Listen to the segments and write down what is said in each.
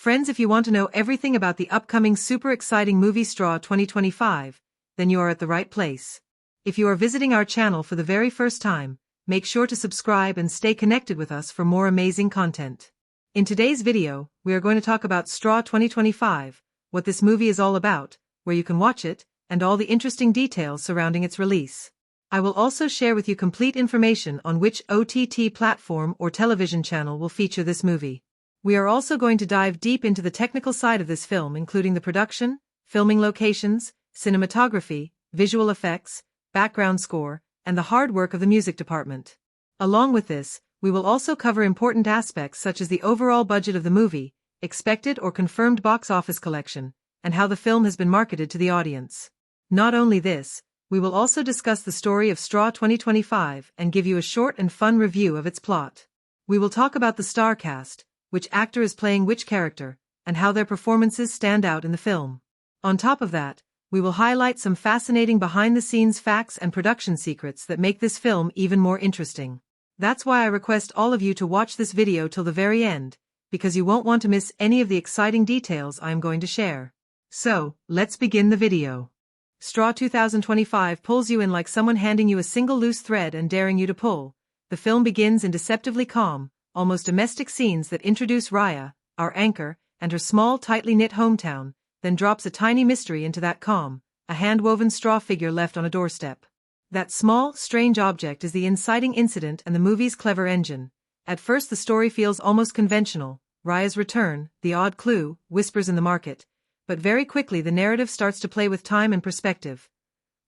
Friends, if you want to know everything about the upcoming super exciting movie Straw 2025, then you are at the right place. If you are visiting our channel for the very first time, make sure to subscribe and stay connected with us for more amazing content. In today's video, we are going to talk about Straw 2025, what this movie is all about, where you can watch it, and all the interesting details surrounding its release. I will also share with you complete information on which OTT platform or television channel will feature this movie. We are also going to dive deep into the technical side of this film, including the production, filming locations, cinematography, visual effects, background score, and the hard work of the music department. Along with this, we will also cover important aspects such as the overall budget of the movie, expected or confirmed box office collection, and how the film has been marketed to the audience. Not only this, we will also discuss the story of Straw 2025 and give you a short and fun review of its plot. We will talk about the star cast, which actor is playing which character, and how their performances stand out in the film. On top of that, we will highlight some fascinating behind-the-scenes facts and production secrets that make this film even more interesting. That's why I request all of you to watch this video till the very end, because you won't want to miss any of the exciting details I am going to share. So, let's begin the video. Straw 2025 pulls you in like someone handing you a single loose thread and daring you to pull. The film begins in deceptively calm, almost domestic scenes that introduce Raya, our anchor, and her small, tightly knit hometown, then drops a tiny mystery into that calm, a hand-woven straw figure left on a doorstep. That small, strange object is the inciting incident and the movie's clever engine. At first the story feels almost conventional, Raya's return, the odd clue, whispers in the market. But very quickly the narrative starts to play with time and perspective.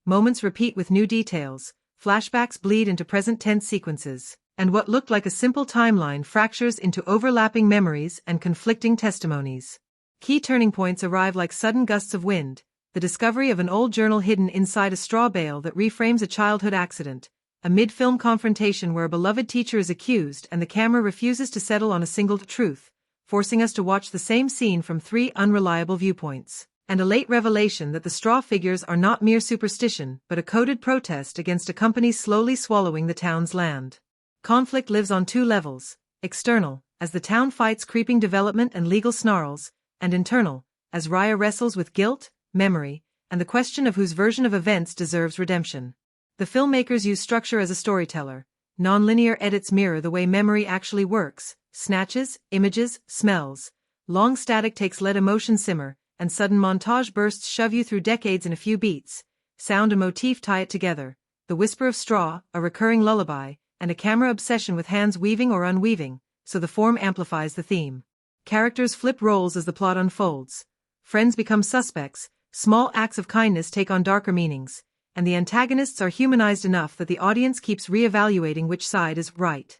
Moments repeat with new details, flashbacks bleed into present tense sequences, and what looked like a simple timeline fractures into overlapping memories and conflicting testimonies. Key turning points arrive like sudden gusts of wind, the discovery of an old journal hidden inside a straw bale that reframes a childhood accident, a mid-film confrontation where a beloved teacher is accused and the camera refuses to settle on a single truth, forcing us to watch the same scene from three unreliable viewpoints, and a late revelation that the straw figures are not mere superstition but a coded protest against a company slowly swallowing the town's land. Conflict lives on two levels: external, as the town fights creeping development and legal snarls, and internal, as Raya wrestles with guilt, memory, and the question of whose version of events deserves redemption. The filmmakers use structure as a storyteller. Non-linear edits mirror the way memory actually works. Snatches, images, smells. Long static takes let emotion simmer, and sudden montage bursts shove you through decades in a few beats. Sound and motif tie it together. The whisper of straw, a recurring lullaby, and a camera obsession with hands weaving or unweaving, so the form amplifies the theme. Characters flip roles as the plot unfolds. Friends become suspects, small acts of kindness take on darker meanings, and the antagonists are humanized enough that the audience keeps re-evaluating which side is right.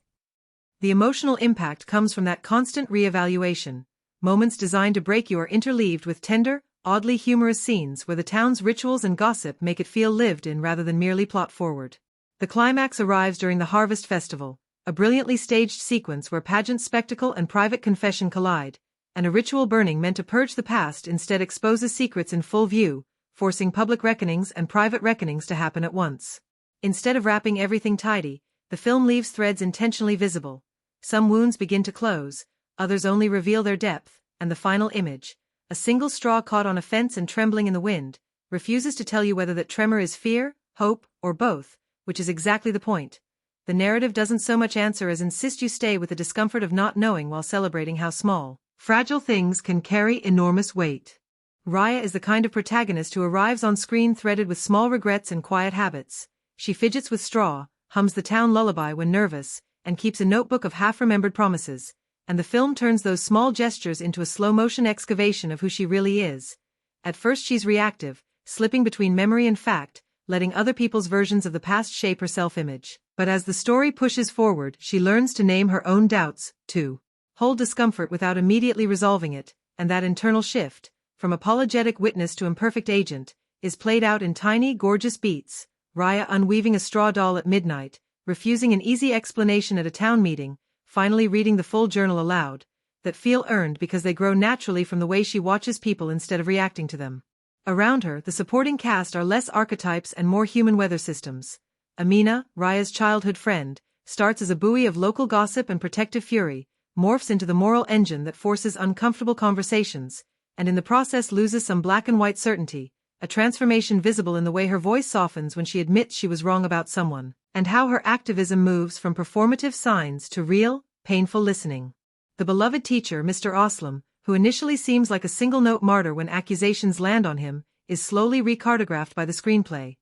The emotional impact comes from that constant re-evaluation. Moments designed to break you are interleaved with tender, oddly humorous scenes where the town's rituals and gossip make it feel lived in rather than merely plot forward. The climax arrives during the Harvest Festival, a brilliantly staged sequence where pageant spectacle and private confession collide, and a ritual burning meant to purge the past instead exposes secrets in full view, forcing public reckonings and private reckonings to happen at once. Instead of wrapping everything tidy, the film leaves threads intentionally visible. Some wounds begin to close, others only reveal their depth, and the final image, a single straw caught on a fence and trembling in the wind, refuses to tell you whether that tremor is fear, hope, or both, which is exactly the point. The narrative doesn't so much answer as insist you stay with the discomfort of not knowing while celebrating how small, fragile things can carry enormous weight. Raya is the kind of protagonist who arrives on screen threaded with small regrets and quiet habits. She fidgets with straw, hums the town lullaby when nervous, and keeps a notebook of half-remembered promises, and the film turns those small gestures into a slow-motion excavation of who she really is. At first she's reactive, slipping between memory and fact, letting other people's versions of the past shape her self-image. But as the story pushes forward, she learns to name her own doubts, to hold discomfort without immediately resolving it, and that internal shift, from apologetic witness to imperfect agent, is played out in tiny, gorgeous beats. Raya unweaving a straw doll at midnight, refusing an easy explanation at a town meeting, finally reading the full journal aloud, that feel earned because they grow naturally from the way she watches people instead of reacting to them. Around her, the supporting cast are less archetypes and more human weather systems. Amina, Raya's childhood friend, starts as a buoy of local gossip and protective fury, morphs into the moral engine that forces uncomfortable conversations, and in the process loses some black and white certainty, a transformation visible in the way her voice softens when she admits she was wrong about someone, and how her activism moves from performative signs to real, painful listening. The beloved teacher, Mr. Oslam, who initially seems like a single-note martyr when accusations land on him, is slowly recartographed by the screenplay.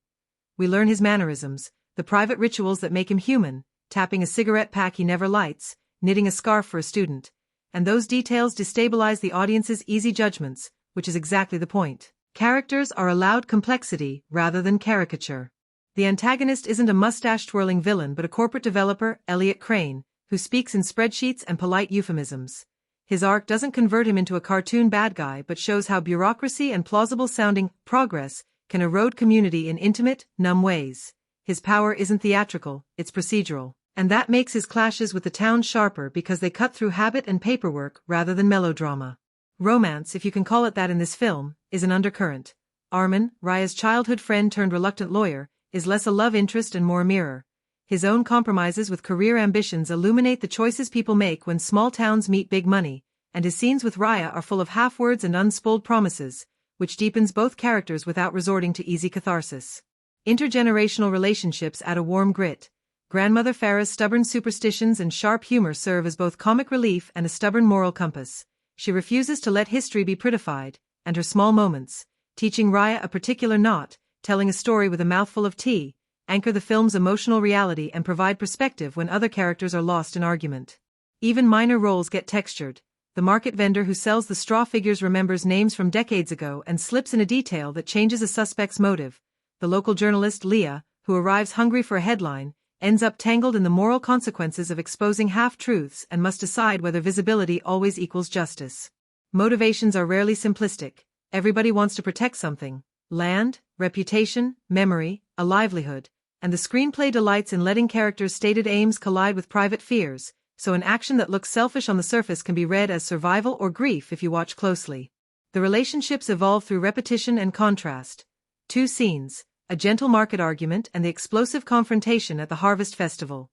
We learn his mannerisms, the private rituals that make him human, tapping a cigarette pack he never lights, knitting a scarf for a student, and those details destabilize the audience's easy judgments, which is exactly the point. Characters are allowed complexity rather than caricature. The antagonist isn't a mustache-twirling villain but a corporate developer, Elliot Crane, who speaks in spreadsheets and polite euphemisms. His arc doesn't convert him into a cartoon bad guy but shows how bureaucracy and plausible-sounding progress can erode community in intimate, numb ways. His power isn't theatrical, it's procedural. And that makes his clashes with the town sharper because they cut through habit and paperwork rather than melodrama. Romance, if you can call it that in this film, is an undercurrent. Armin, Raya's childhood friend turned reluctant lawyer, is less a love interest and more a mirror. His own compromises with career ambitions illuminate the choices people make when small towns meet big money, and his scenes with Raya are full of half-words and unspooled promises, which deepens both characters without resorting to easy catharsis. Intergenerational relationships add a warm grit. Grandmother Farah's stubborn superstitions and sharp humor serve as both comic relief and a stubborn moral compass. She refuses to let history be prettified, and her small moments, teaching Raya a particular knot, telling a story with a mouthful of tea, anchor the film's emotional reality and provide perspective when other characters are lost in argument. Even minor roles get textured. The market vendor who sells the straw figures remembers names from decades ago and slips in a detail that changes a suspect's motive. The local journalist, Leah, who arrives hungry for a headline, ends up tangled in the moral consequences of exposing half-truths and must decide whether visibility always equals justice. Motivations are rarely simplistic. Everybody wants to protect something: land, reputation, memory, a livelihood, and the screenplay delights in letting characters' stated aims collide with private fears, so an action that looks selfish on the surface can be read as survival or grief if you watch closely. The relationships evolve through repetition and contrast. 2 scenes, a gentle market argument and the explosive confrontation at the Harvest Festival,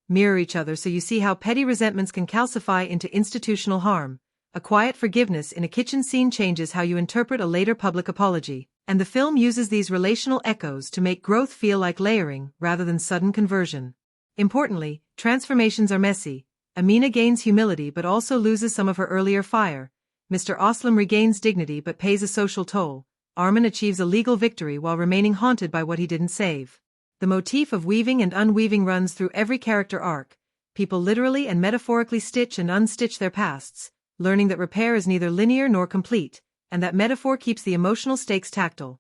mirror each other so you see how petty resentments can calcify into institutional harm. A quiet forgiveness in a kitchen scene changes how you interpret a later public apology, and the film uses these relational echoes to make growth feel like layering rather than sudden conversion. Importantly, transformations are messy. Amina gains humility but also loses some of her earlier fire. Mr. Oslam regains dignity but pays a social toll. Armin achieves a legal victory while remaining haunted by what he didn't save. The motif of weaving and unweaving runs through every character arc. People literally and metaphorically stitch and unstitch their pasts, learning that repair is neither linear nor complete, and that metaphor keeps the emotional stakes tactile.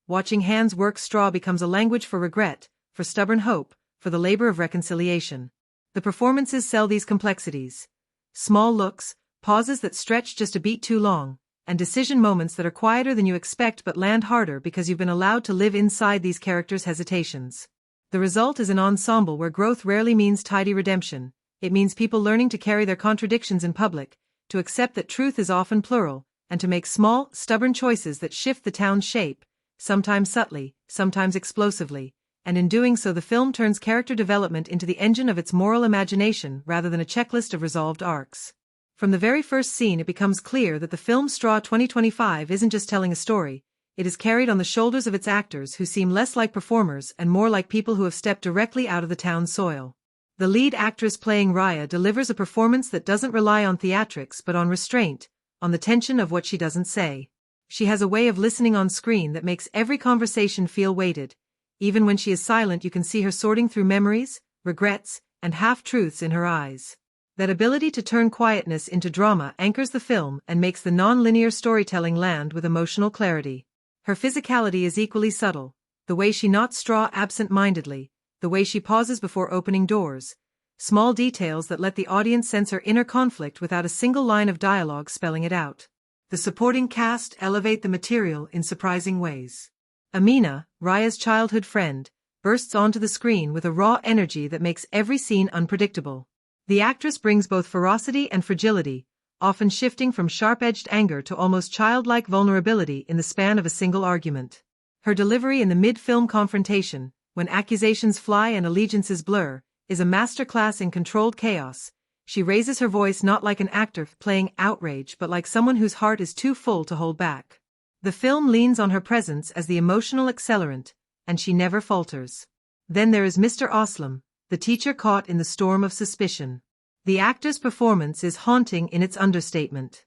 Watching hands work straw becomes a language for regret, for stubborn hope, for the labor of reconciliation. The performances sell these complexities. Small looks, pauses that stretch just a beat too long, and decision moments that are quieter than you expect but land harder because you've been allowed to live inside these characters' hesitations. The result is an ensemble where growth rarely means tidy redemption. It means people learning to carry their contradictions in public, to accept that truth is often plural, and to make small, stubborn choices that shift the town's shape, sometimes subtly, sometimes explosively, and in doing so the film turns character development into the engine of its moral imagination rather than a checklist of resolved arcs. From the very first scene it becomes clear that the film Straw 2025 isn't just telling a story, it is carried on the shoulders of its actors who seem less like performers and more like people who have stepped directly out of the town's soil. The lead actress playing Raya delivers a performance that doesn't rely on theatrics but on restraint, on the tension of what she doesn't say. She has a way of listening on screen that makes every conversation feel weighted. Even when she is silent you can see her sorting through memories, regrets, and half-truths in her eyes. That ability to turn quietness into drama anchors the film and makes the non-linear storytelling land with emotional clarity. Her physicality is equally subtle. The way she knots straw absent-mindedly, the way she pauses before opening doors. Small details that let the audience sense her inner conflict without a single line of dialogue spelling it out. The supporting cast elevate the material in surprising ways. Amina, Raya's childhood friend, bursts onto the screen with a raw energy that makes every scene unpredictable. The actress brings both ferocity and fragility, often shifting from sharp-edged anger to almost childlike vulnerability in the span of a single argument. Her delivery in the mid-film confrontation, when accusations fly and allegiances blur, is a masterclass in controlled chaos. She raises her voice not like an actor playing outrage but like someone whose heart is too full to hold back. The film leans on her presence as the emotional accelerant, and she never falters. Then there is Mr. Oslam, the teacher caught in the storm of suspicion. The actor's performance is haunting in its understatement.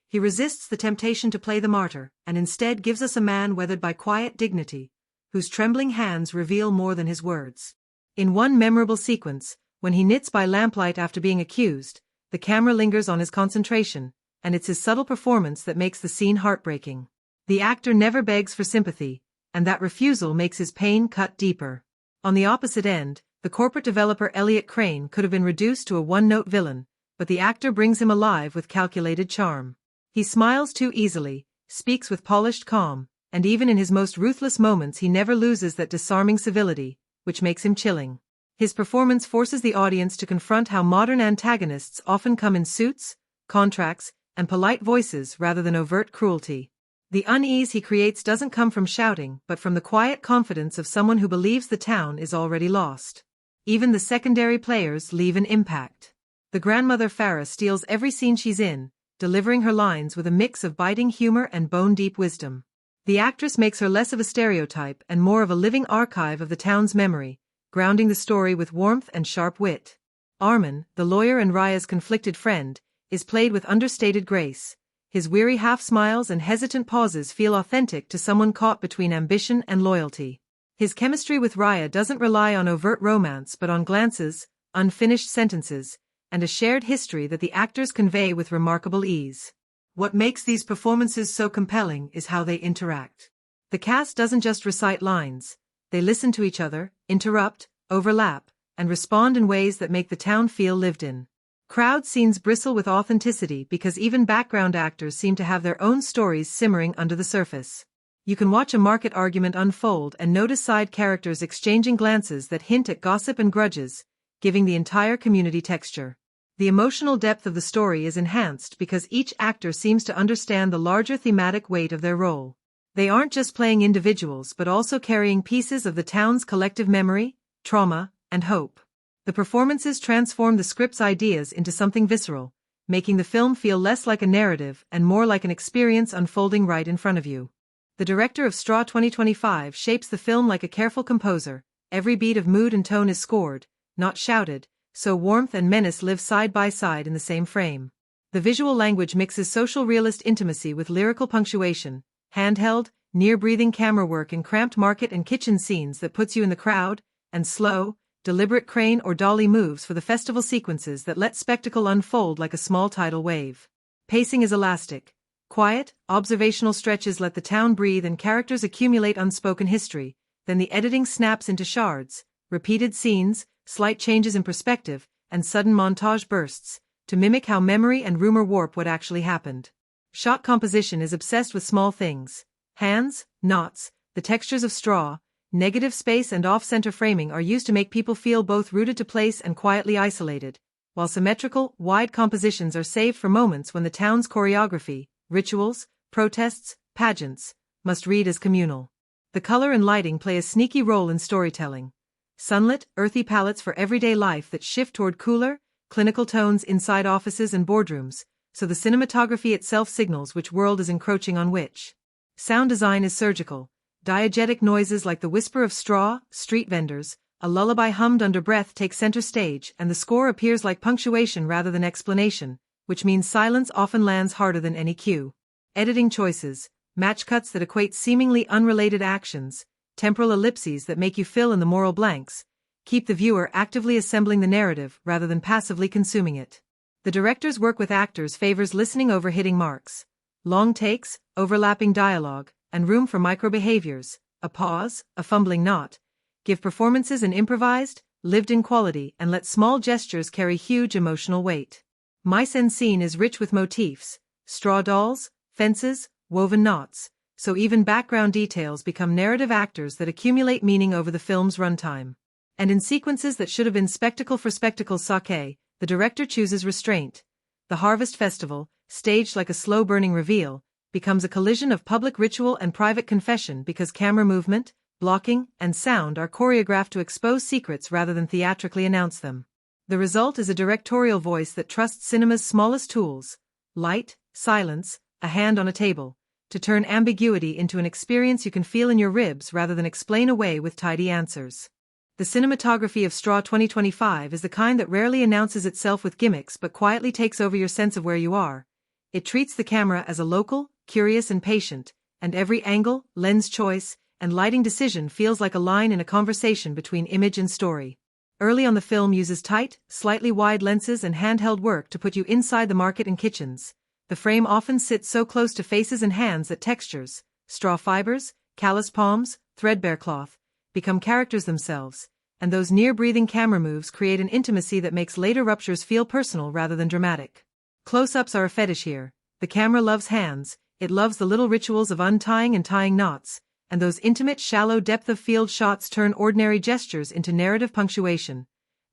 He resists the temptation to play the martyr, and instead gives us a man weathered by quiet dignity, whose trembling hands reveal more than his words. In one memorable sequence, when he knits by lamplight after being accused, the camera lingers on his concentration, and it's his subtle performance that makes the scene heartbreaking. The actor never begs for sympathy, and that refusal makes his pain cut deeper. On the opposite end, the corporate developer Elliot Crane could have been reduced to a one-note villain, but the actor brings him alive with calculated charm. He smiles too easily, speaks with polished calm, and even in his most ruthless moments he never loses that disarming civility, which makes him chilling. His performance forces the audience to confront how modern antagonists often come in suits, contracts, and polite voices rather than overt cruelty. The unease he creates doesn't come from shouting but from the quiet confidence of someone who believes the town is already lost. Even the secondary players leave an impact. The grandmother Farah steals every scene she's in, delivering her lines with a mix of biting humor and bone-deep wisdom. The actress makes her less of a stereotype and more of a living archive of the town's memory, grounding the story with warmth and sharp wit. Arman, the lawyer and Raya's conflicted friend, is played with understated grace. His weary half-smiles and hesitant pauses feel authentic to someone caught between ambition and loyalty. His chemistry with Raya doesn't rely on overt romance but on glances, unfinished sentences, and a shared history that the actors convey with remarkable ease. What makes these performances so compelling is how they interact. The cast doesn't just recite lines, they listen to each other, interrupt, overlap, and respond in ways that make the town feel lived in. Crowd scenes bristle with authenticity because even background actors seem to have their own stories simmering under the surface. You can watch a market argument unfold and notice side characters exchanging glances that hint at gossip and grudges, giving the entire community texture. The emotional depth of the story is enhanced because each actor seems to understand the larger thematic weight of their role. They aren't just playing individuals but also carrying pieces of the town's collective memory, trauma, and hope. The performances transform the script's ideas into something visceral, making the film feel less like a narrative and more like an experience unfolding right in front of you. The director of Straw 2025 shapes the film like a careful composer. Every beat of mood and tone is scored, not shouted, so warmth and menace live side by side in the same frame. The visual language mixes social realist intimacy with lyrical punctuation, handheld, near-breathing camera work in cramped market and kitchen scenes that puts you in the crowd, and slow, deliberate crane or dolly moves for the festival sequences that let spectacle unfold like a small tidal wave. Pacing is elastic. Quiet, observational stretches let the town breathe and characters accumulate unspoken history, then the editing snaps into shards, repeated scenes, slight changes in perspective, and sudden montage bursts, to mimic how memory and rumor warp what actually happened. Shot composition is obsessed with small things. Hands, knots, the textures of straw, negative space and off-center framing are used to make people feel both rooted to place and quietly isolated, while symmetrical, wide compositions are saved for moments when the town's choreography, rituals, protests, pageants, must read as communal. The color and lighting play a sneaky role in storytelling. Sunlit, earthy palettes for everyday life that shift toward cooler, clinical tones inside offices and boardrooms, so the cinematography itself signals which world is encroaching on which. Sound design is surgical. Diegetic noises like the whisper of straw, street vendors, a lullaby hummed under breath take center stage, and the score appears like punctuation rather than explanation, which means silence often lands harder than any cue. Editing choices, match cuts that equate seemingly unrelated actions, temporal ellipses that make you fill in the moral blanks, keep the viewer actively assembling the narrative rather than passively consuming it. The director's work with actors favors listening over hitting marks. Long takes, overlapping dialogue, and room for micro-behaviors, a pause, a fumbling knot, give performances an improvised, lived-in quality and let small gestures carry huge emotional weight. Mise-en-scene is rich with motifs, straw dolls, fences, woven knots, so even background details become narrative actors that accumulate meaning over the film's runtime. And in sequences that should have been spectacle for spectacle's sake, the director chooses restraint. The Harvest Festival, staged like a slow-burning reveal, becomes a collision of public ritual and private confession because camera movement, blocking, and sound are choreographed to expose secrets rather than theatrically announce them. The result is a directorial voice that trusts cinema's smallest tools, light, silence, a hand on a table, to turn ambiguity into an experience you can feel in your ribs rather than explain away with tidy answers. The cinematography of Straw 2025 is the kind that rarely announces itself with gimmicks but quietly takes over your sense of where you are. It treats the camera as a local, curious and patient, and every angle, lens choice, and lighting decision feels like a line in a conversation between image and story. Early on, the film uses tight, slightly wide lenses and handheld work to put you inside the market and kitchens. The frame often sits so close to faces and hands that textures, straw fibers, calloused palms, threadbare cloth, become characters themselves, and those near-breathing camera moves create an intimacy that makes later ruptures feel personal rather than dramatic. Close-ups are a fetish here. The camera loves hands, it loves the little rituals of untying and tying knots, and those intimate, shallow depth-of-field shots turn ordinary gestures into narrative punctuation.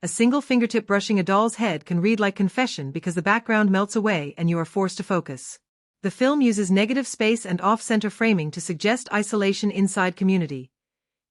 A single fingertip brushing a doll's head can read like confession because the background melts away and you are forced to focus. The film uses negative space and off-center framing to suggest isolation inside community.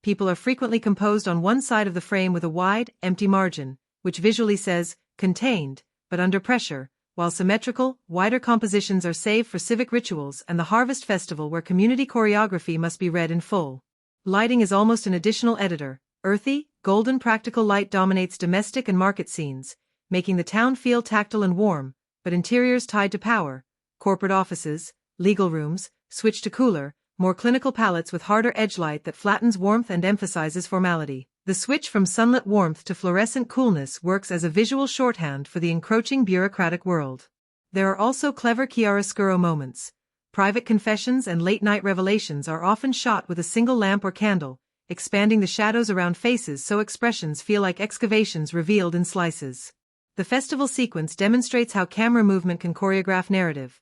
People are frequently composed on one side of the frame with a wide, empty margin, which visually says, contained, but under pressure, while symmetrical, wider compositions are saved for civic rituals and the Harvest Festival where community choreography must be read in full. Lighting is almost an additional editor. Earthy, golden practical light dominates domestic and market scenes, making the town feel tactile and warm, but interiors tied to power. Corporate offices, legal rooms, switch to cooler, more clinical palettes with harder edge light that flattens warmth and emphasizes formality. The switch from sunlit warmth to fluorescent coolness works as a visual shorthand for the encroaching bureaucratic world. There are also clever chiaroscuro moments. Private confessions and late-night revelations are often shot with a single lamp or candle, expanding the shadows around faces so expressions feel like excavations revealed in slices. The festival sequence demonstrates how camera movement can choreograph narrative.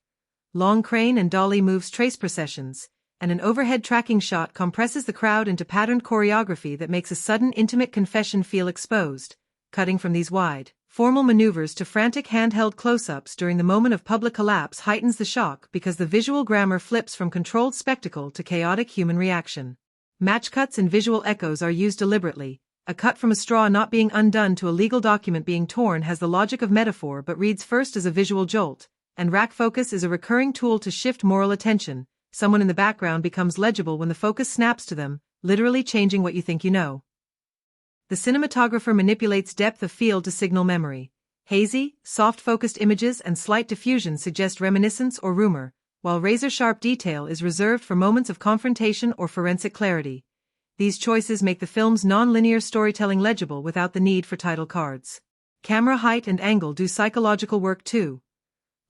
Long crane and dolly moves trace processions, and an overhead tracking shot compresses the crowd into patterned choreography that makes a sudden intimate confession feel exposed. Cutting from these wide, formal maneuvers to frantic handheld close-ups during the moment of public collapse heightens the shock because the visual grammar flips from controlled spectacle to chaotic human reaction. Match cuts and visual echoes are used deliberately. A cut from a straw not being undone to a legal document being torn has the logic of metaphor but reads first as a visual jolt, and rack focus is a recurring tool to shift moral attention. Someone in the background becomes legible when the focus snaps to them, literally changing what you think you know. The cinematographer manipulates depth of field to signal memory. Hazy, soft-focused images and slight diffusion suggest reminiscence or rumor, while razor-sharp detail is reserved for moments of confrontation or forensic clarity. These choices make the film's non-linear storytelling legible without the need for title cards. Camera height and angle do psychological work too.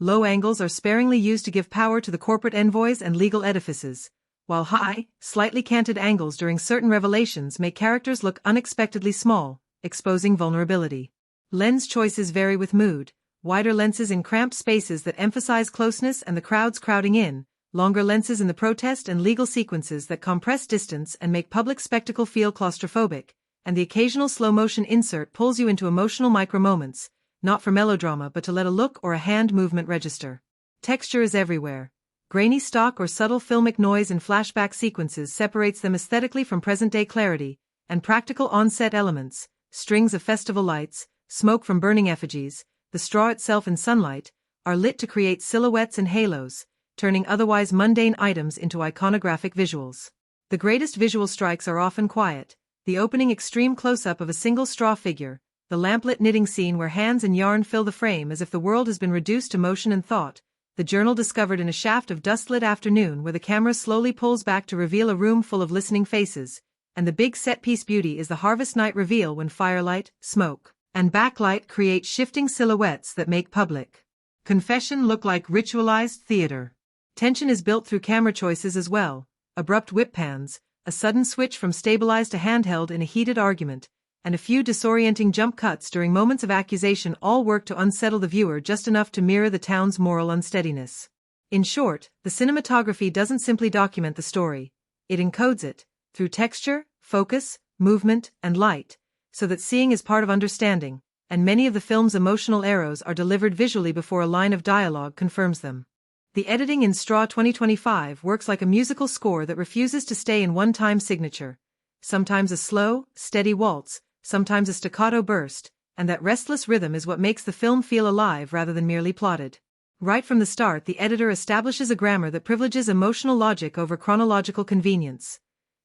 Low angles are sparingly used to give power to the corporate envoys and legal edifices, while high, slightly canted angles during certain revelations make characters look unexpectedly small, exposing vulnerability. Lens choices vary with mood. Wider lenses in cramped spaces that emphasize closeness and the crowds crowding in, longer lenses in the protest and legal sequences that compress distance and make public spectacle feel claustrophobic, and the occasional slow-motion insert pulls you into emotional micro-moments, not for melodrama but to let a look or a hand movement register. Texture is everywhere. Grainy stock or subtle filmic noise in flashback sequences separates them aesthetically from present-day clarity, and practical on-set elements, strings of festival lights, smoke from burning effigies, the straw itself in sunlight, are lit to create silhouettes and halos, turning otherwise mundane items into iconographic visuals. The greatest visual strikes are often quiet. The opening extreme close-up of a single straw figure, the lamplit knitting scene where hands and yarn fill the frame as if the world has been reduced to motion and thought, the journal discovered in a shaft of dust-lit afternoon where the camera slowly pulls back to reveal a room full of listening faces, and the big set-piece beauty is the harvest night reveal when firelight, smoke, and backlight create shifting silhouettes that make public confession look like ritualized theater. Tension is built through camera choices as well. Abrupt whip pans, a sudden switch from stabilized to handheld in a heated argument, and a few disorienting jump cuts during moments of accusation all work to unsettle the viewer just enough to mirror the town's moral unsteadiness. In short, the cinematography doesn't simply document the story. It encodes it, through texture, focus, movement, and light, so that seeing is part of understanding, and many of the film's emotional arrows are delivered visually before a line of dialogue confirms them. The editing in Straw 2025 works like a musical score that refuses to stay in one-time signature. Sometimes a slow, steady waltz, sometimes a staccato burst, and that restless rhythm is what makes the film feel alive rather than merely plotted. Right from the start, the editor establishes a grammar that privileges emotional logic over chronological convenience.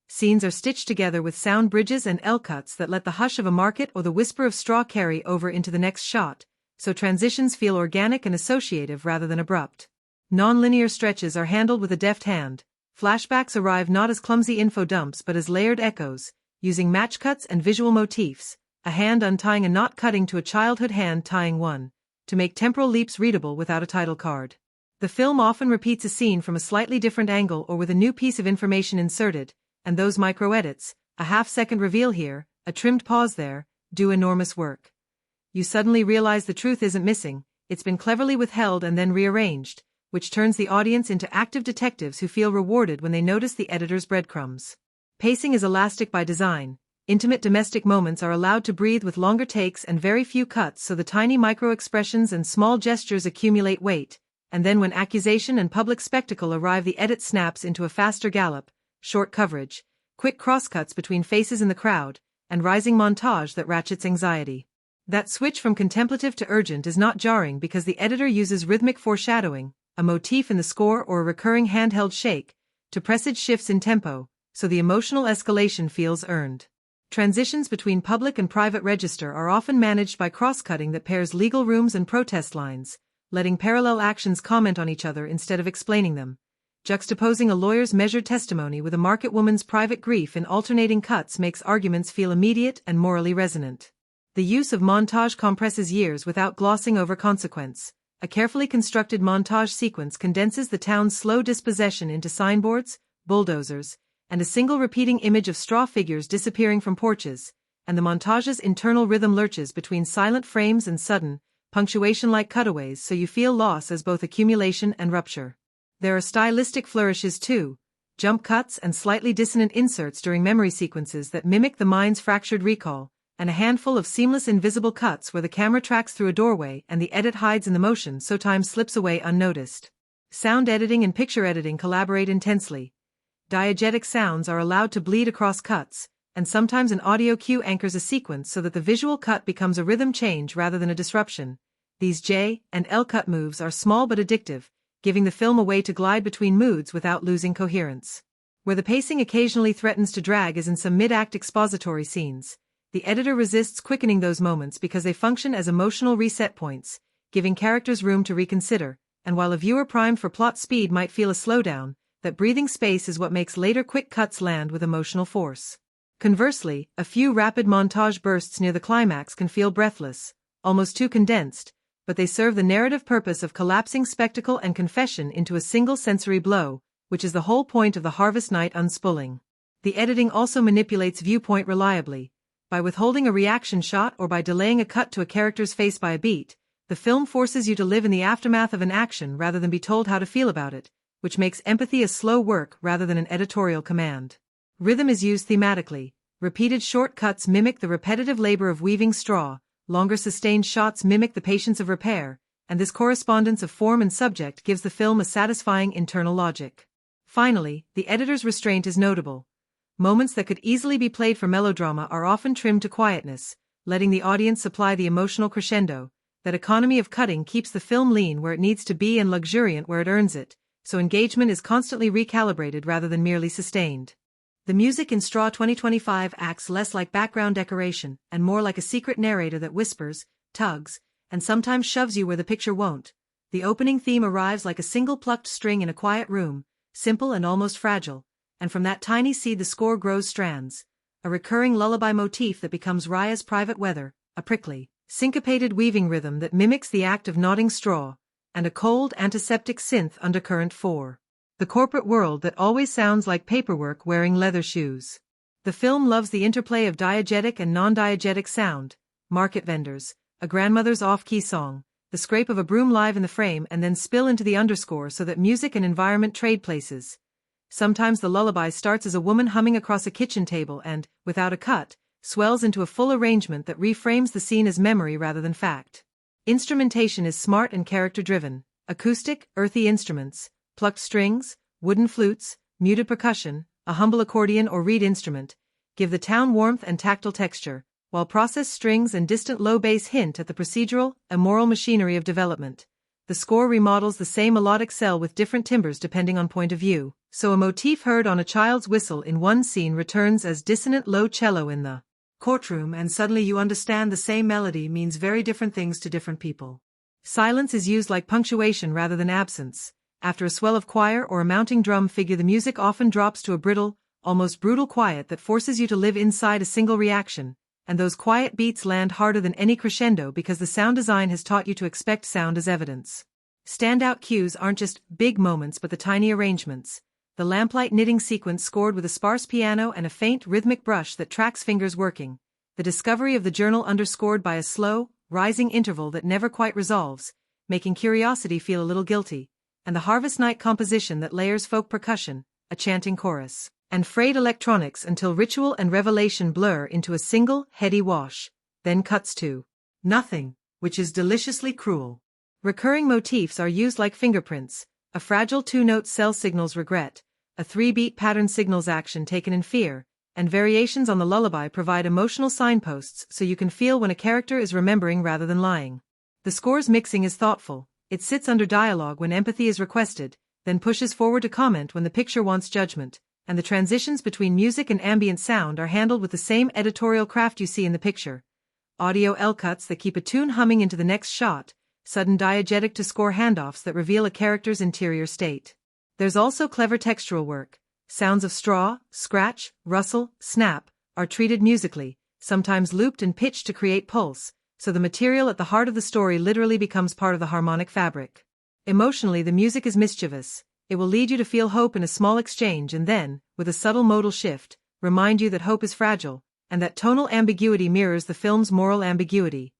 Scenes are stitched together with sound bridges and L-cuts that let the hush of a market or the whisper of straw carry over into the next shot, so transitions feel organic and associative rather than abrupt. Non-linear stretches are handled with a deft hand. Flashbacks arrive not as clumsy info dumps but as layered echoes, using match cuts and visual motifs, a hand untying a knot cutting to a childhood hand tying one, to make temporal leaps readable without a title card. The film often repeats a scene from a slightly different angle or with a new piece of information inserted, and those micro-edits, a half-second reveal here, a trimmed pause there, do enormous work. You suddenly realize the truth isn't missing, it's been cleverly withheld and then rearranged, which turns the audience into active detectives who feel rewarded when they notice the editor's breadcrumbs. Pacing is elastic by design. Intimate domestic moments are allowed to breathe with longer takes and very few cuts, so the tiny micro-expressions and small gestures accumulate weight, and then when accusation and public spectacle arrive, the edit snaps into a faster gallop, short coverage, quick crosscuts between faces in the crowd, and rising montage that ratchets anxiety. That switch from contemplative to urgent is not jarring because the editor uses rhythmic foreshadowing, a motif in the score or a recurring handheld shake, to presage shifts in tempo, so the emotional escalation feels earned. Transitions between public and private register are often managed by cross-cutting that pairs legal rooms and protest lines, letting parallel actions comment on each other instead of explaining them. Juxtaposing a lawyer's measured testimony with a market woman's private grief in alternating cuts makes arguments feel immediate and morally resonant. The use of montage compresses years without glossing over consequence. A carefully constructed montage sequence condenses the town's slow dispossession into signboards, bulldozers, and a single repeating image of straw figures disappearing from porches, and the montage's internal rhythm lurches between silent frames and sudden, punctuation-like cutaways, so you feel loss as both accumulation and rupture. There are stylistic flourishes too, jump cuts and slightly dissonant inserts during memory sequences that mimic the mind's fractured recall, and a handful of seamless invisible cuts where the camera tracks through a doorway and the edit hides in the motion so time slips away unnoticed. Sound editing and picture editing collaborate intensely. Diegetic sounds are allowed to bleed across cuts, and sometimes an audio cue anchors a sequence so that the visual cut becomes a rhythm change rather than a disruption. These J and L cut moves are small but addictive, giving the film a way to glide between moods without losing coherence. Where the pacing occasionally threatens to drag is in some mid-act expository scenes. The editor resists quickening those moments because they function as emotional reset points, giving characters room to reconsider, and while a viewer primed for plot speed might feel a slowdown, that breathing space is what makes later quick cuts land with emotional force. Conversely, a few rapid montage bursts near the climax can feel breathless, almost too condensed, but they serve the narrative purpose of collapsing spectacle and confession into a single sensory blow, which is the whole point of the Harvest Night unspooling. The editing also manipulates viewpoint reliably. By withholding a reaction shot or by delaying a cut to a character's face by a beat, the film forces you to live in the aftermath of an action rather than be told how to feel about it, which makes empathy a slow work rather than an editorial command. Rhythm is used thematically. Repeated short cuts mimic the repetitive labor of weaving straw, longer sustained shots mimic the patience of repair, and this correspondence of form and subject gives the film a satisfying internal logic. Finally, the editor's restraint is notable. Moments that could easily be played for melodrama are often trimmed to quietness, letting the audience supply the emotional crescendo. That economy of cutting keeps the film lean where it needs to be and luxuriant where it earns it, so engagement is constantly recalibrated rather than merely sustained. The music in Straw 2025 acts less like background decoration and more like a secret narrator that whispers, tugs, and sometimes shoves you where the picture won't. The opening theme arrives like a single plucked string in a quiet room, simple and almost fragile, and from that tiny seed the score grows strands. A recurring lullaby motif that becomes Raya's private weather, a prickly, syncopated weaving rhythm that mimics the act of knotting straw, and a cold antiseptic synth undercurrent for the corporate world that always sounds like paperwork wearing leather shoes. The film loves the interplay of diegetic and non-diegetic sound, market vendors, a grandmother's off-key song, the scrape of a broom live in the frame and then spill into the underscore so that music and environment trade places. Sometimes the lullaby starts as a woman humming across a kitchen table and, without a cut, swells into a full arrangement that reframes the scene as memory rather than fact. Instrumentation is smart and character-driven. Acoustic, earthy instruments, plucked strings, wooden flutes, muted percussion, a humble accordion or reed instrument, give the town warmth and tactile texture, while processed strings and distant low bass hint at the procedural, immoral machinery of development. The score remodels the same melodic cell with different timbres depending on point of view, so a motif heard on a child's whistle in one scene returns as dissonant low cello in the courtroom, and suddenly you understand the same melody means very different things to different people. Silence is used like punctuation rather than absence. After a swell of choir or a mounting drum figure, the music often drops to a brittle, almost brutal quiet that forces you to live inside a single reaction, and those quiet beats land harder than any crescendo because the sound design has taught you to expect sound as evidence. Standout cues aren't just big moments but the tiny arrangements. The lamplight knitting sequence scored with a sparse piano and a faint rhythmic brush that tracks fingers working. The discovery of the journal underscored by a slow, rising interval that never quite resolves, making curiosity feel a little guilty. And the Harvest Night composition that layers folk percussion, a chanting chorus, and frayed electronics until ritual and revelation blur into a single, heady wash, then cuts to nothing, which is deliciously cruel. Recurring motifs are used like fingerprints. A fragile two-note cell signals regret, a three-beat pattern signals action taken in fear, and variations on the lullaby provide emotional signposts so you can feel when a character is remembering rather than lying. The score's mixing is thoughtful. It sits under dialogue when empathy is requested, then pushes forward to comment when the picture wants judgment, and the transitions between music and ambient sound are handled with the same editorial craft you see in the picture. Audio L-cuts that keep a tune humming into the next shot, sudden diegetic to score handoffs that reveal a character's interior state. There's also clever textural work. Sounds of straw, scratch, rustle, snap, are treated musically, sometimes looped and pitched to create pulse, so the material at the heart of the story literally becomes part of the harmonic fabric. Emotionally, the music is mischievous. It will lead you to feel hope in a small exchange and then, with a subtle modal shift, remind you that hope is fragile, and that tonal ambiguity mirrors the film's moral ambiguity.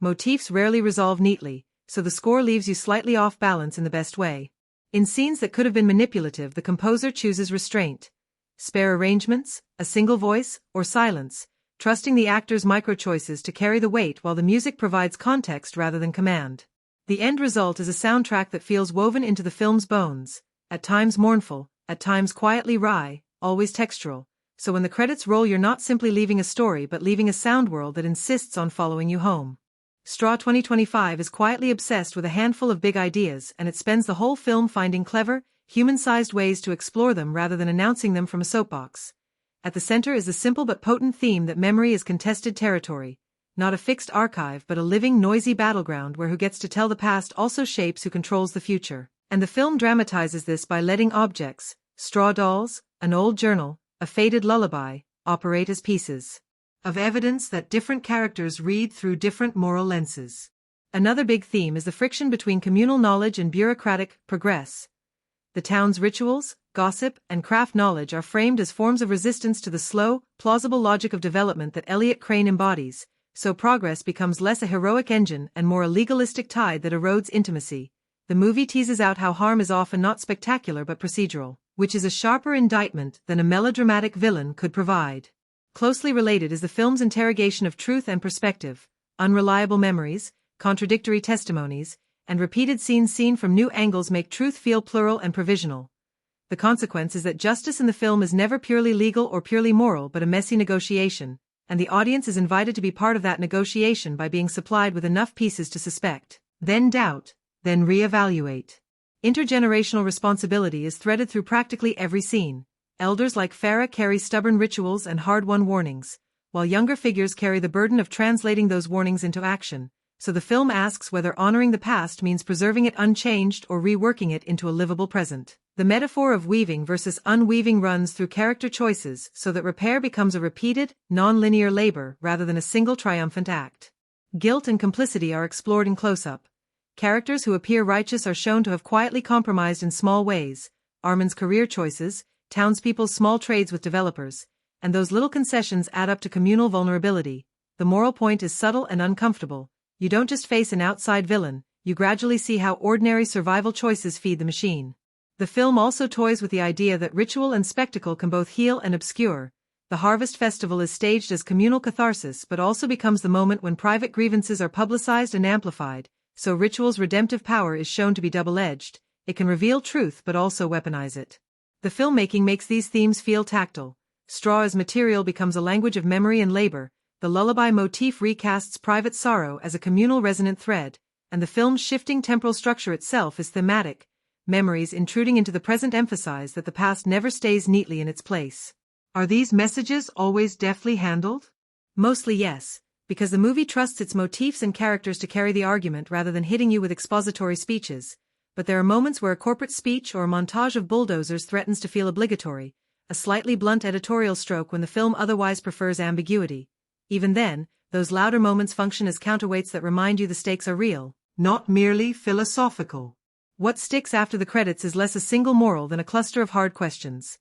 Motifs rarely resolve neatly, so the score leaves you slightly off balance in the best way. In scenes that could have been manipulative, the composer chooses restraint. Spare arrangements, a single voice, or silence, trusting the actor's micro-choices to carry the weight while the music provides context rather than command. The end result is a soundtrack that feels woven into the film's bones, at times mournful, at times quietly wry, always textural, so when the credits roll you're not simply leaving a story but leaving a sound world that insists on following you home. Straw 2025 is quietly obsessed with a handful of big ideas, and it spends the whole film finding clever, human-sized ways to explore them rather than announcing them from a soapbox. At the center is the simple but potent theme that memory is contested territory, not a fixed archive but a living, noisy battleground where who gets to tell the past also shapes who controls the future. And the film dramatizes this by letting objects, straw dolls, an old journal, a faded lullaby, operate as pieces of evidence that different characters read through different moral lenses. Another big theme is the friction between communal knowledge and bureaucratic progress. The town's rituals, gossip, and craft knowledge are framed as forms of resistance to the slow, plausible logic of development that Elliot Crane embodies, so progress becomes less a heroic engine and more a legalistic tide that erodes intimacy. The movie teases out how harm is often not spectacular but procedural, which is a sharper indictment than a melodramatic villain could provide. Closely related is the film's interrogation of truth and perspective, unreliable memories, contradictory testimonies, and repeated scenes seen from new angles make truth feel plural and provisional. The consequence is that justice in the film is never purely legal or purely moral but a messy negotiation, and the audience is invited to be part of that negotiation by being supplied with enough pieces to suspect, then doubt, then re-evaluate. Intergenerational responsibility is threaded through practically every scene. Elders like Farah carry stubborn rituals and hard-won warnings, while younger figures carry the burden of translating those warnings into action, so the film asks whether honoring the past means preserving it unchanged or reworking it into a livable present. The metaphor of weaving versus unweaving runs through character choices so that repair becomes a repeated, non-linear labor rather than a single triumphant act. Guilt and complicity are explored in close-up. Characters who appear righteous are shown to have quietly compromised in small ways, Armin's career choices, townspeople's small trades with developers, and those little concessions add up to communal vulnerability. The moral point is subtle and uncomfortable. You don't just face an outside villain, you gradually see how ordinary survival choices feed the machine. The film also toys with the idea that ritual and spectacle can both heal and obscure. The Harvest Festival is staged as communal catharsis but also becomes the moment when private grievances are publicized and amplified, so ritual's redemptive power is shown to be double-edged. It can reveal truth but also weaponize it. The filmmaking makes these themes feel tactile. Straw as material becomes a language of memory and labor, the lullaby motif recasts private sorrow as a communal resonant thread, and the film's shifting temporal structure itself is thematic. Memories intruding into the present emphasize that the past never stays neatly in its place. Are these messages always deftly handled? Mostly yes, because the movie trusts its motifs and characters to carry the argument rather than hitting you with expository speeches. But there are moments where a corporate speech or a montage of bulldozers threatens to feel obligatory, a slightly blunt editorial stroke when the film otherwise prefers ambiguity. Even then, those louder moments function as counterweights that remind you the stakes are real, not merely philosophical. What sticks after the credits is less a single moral than a cluster of hard questions.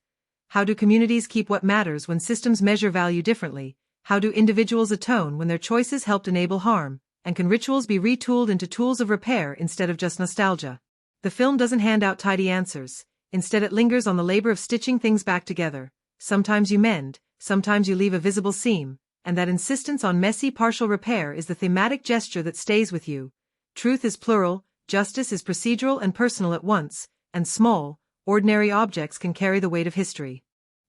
How do communities keep what matters when systems measure value differently? How do individuals atone when their choices helped enable harm? And can rituals be retooled into tools of repair instead of just nostalgia? The film doesn't hand out tidy answers. Instead, it lingers on the labor of stitching things back together. Sometimes you mend, sometimes you leave a visible seam, and that insistence on messy partial repair is the thematic gesture that stays with you. Truth is plural, justice is procedural and personal at once, and small, ordinary objects can carry the weight of history.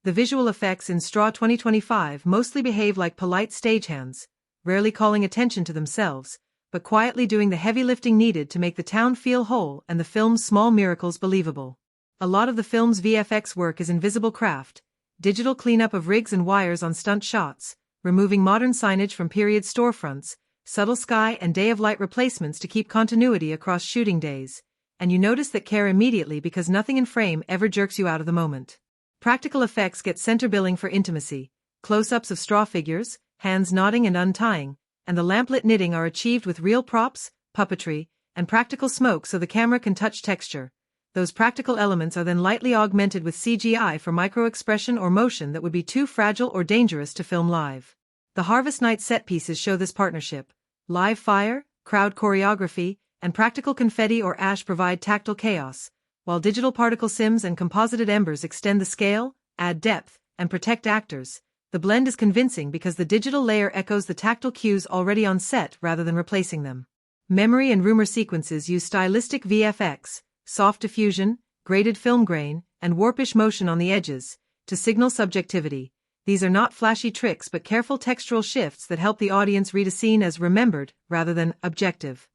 The visual effects in Straw 2025 mostly behave like polite stagehands, rarely calling attention to themselves, but quietly doing the heavy lifting needed to make the town feel whole and the film's small miracles believable. A lot of the film's VFX work is invisible craft, digital cleanup of rigs and wires on stunt shots, removing modern signage from period storefronts, subtle sky and day-of-light replacements to keep continuity across shooting days, and you notice that care immediately because nothing in frame ever jerks you out of the moment. Practical effects get center billing for intimacy. Close-ups of straw figures, hands knotting and untying, and the lamplit knitting are achieved with real props, puppetry, and practical smoke so the camera can touch texture. Those practical elements are then lightly augmented with CGI for micro-expression or motion that would be too fragile or dangerous to film live. The Harvest Night set pieces show this partnership. Live fire, crowd choreography, and practical confetti or ash provide tactile chaos, while digital particle sims and composited embers extend the scale, add depth, and protect actors. The blend is convincing because the digital layer echoes the tactile cues already on set rather than replacing them. Memory and rumor sequences use stylistic VFX, soft diffusion, graded film grain, and warpish motion on the edges, to signal subjectivity. These are not flashy tricks but careful textural shifts that help the audience read a scene as remembered rather than objective.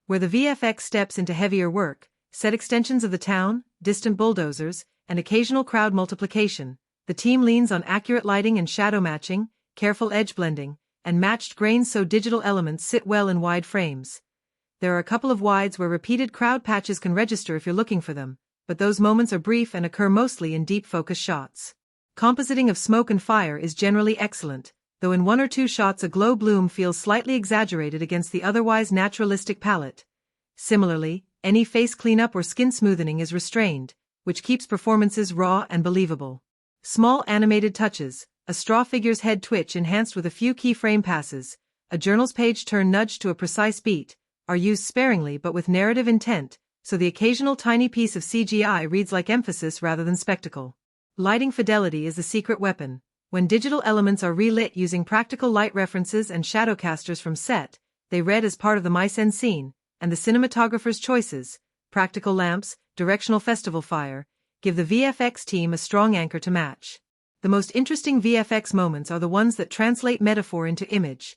Where the VFX steps into heavier work, set extensions of the town, distant bulldozers, and occasional crowd multiplication, the team leans on accurate lighting and shadow matching, careful edge blending, and matched grains so digital elements sit well in wide frames. There are a couple of wides where repeated crowd patches can register if you're looking for them, but those moments are brief and occur mostly in deep focus shots. Compositing of smoke and fire is generally excellent, though in one or two shots a glow bloom feels slightly exaggerated against the otherwise naturalistic palette. Similarly, any face cleanup or skin smoothing is restrained, which keeps performances raw and believable. Small animated touches, a straw figure's head twitch enhanced with a few keyframe passes, a journal's page turn nudged to a precise beat, are used sparingly but with narrative intent, so the occasional tiny piece of CGI reads like emphasis rather than spectacle. Lighting fidelity is the secret weapon. When digital elements are relit using practical light references and shadowcasters from set, they read as part of the mise-en scene, and the cinematographer's choices, practical lamps, directional festival fire, give the VFX team a strong anchor to match. The most interesting VFX moments are the ones that translate metaphor into image.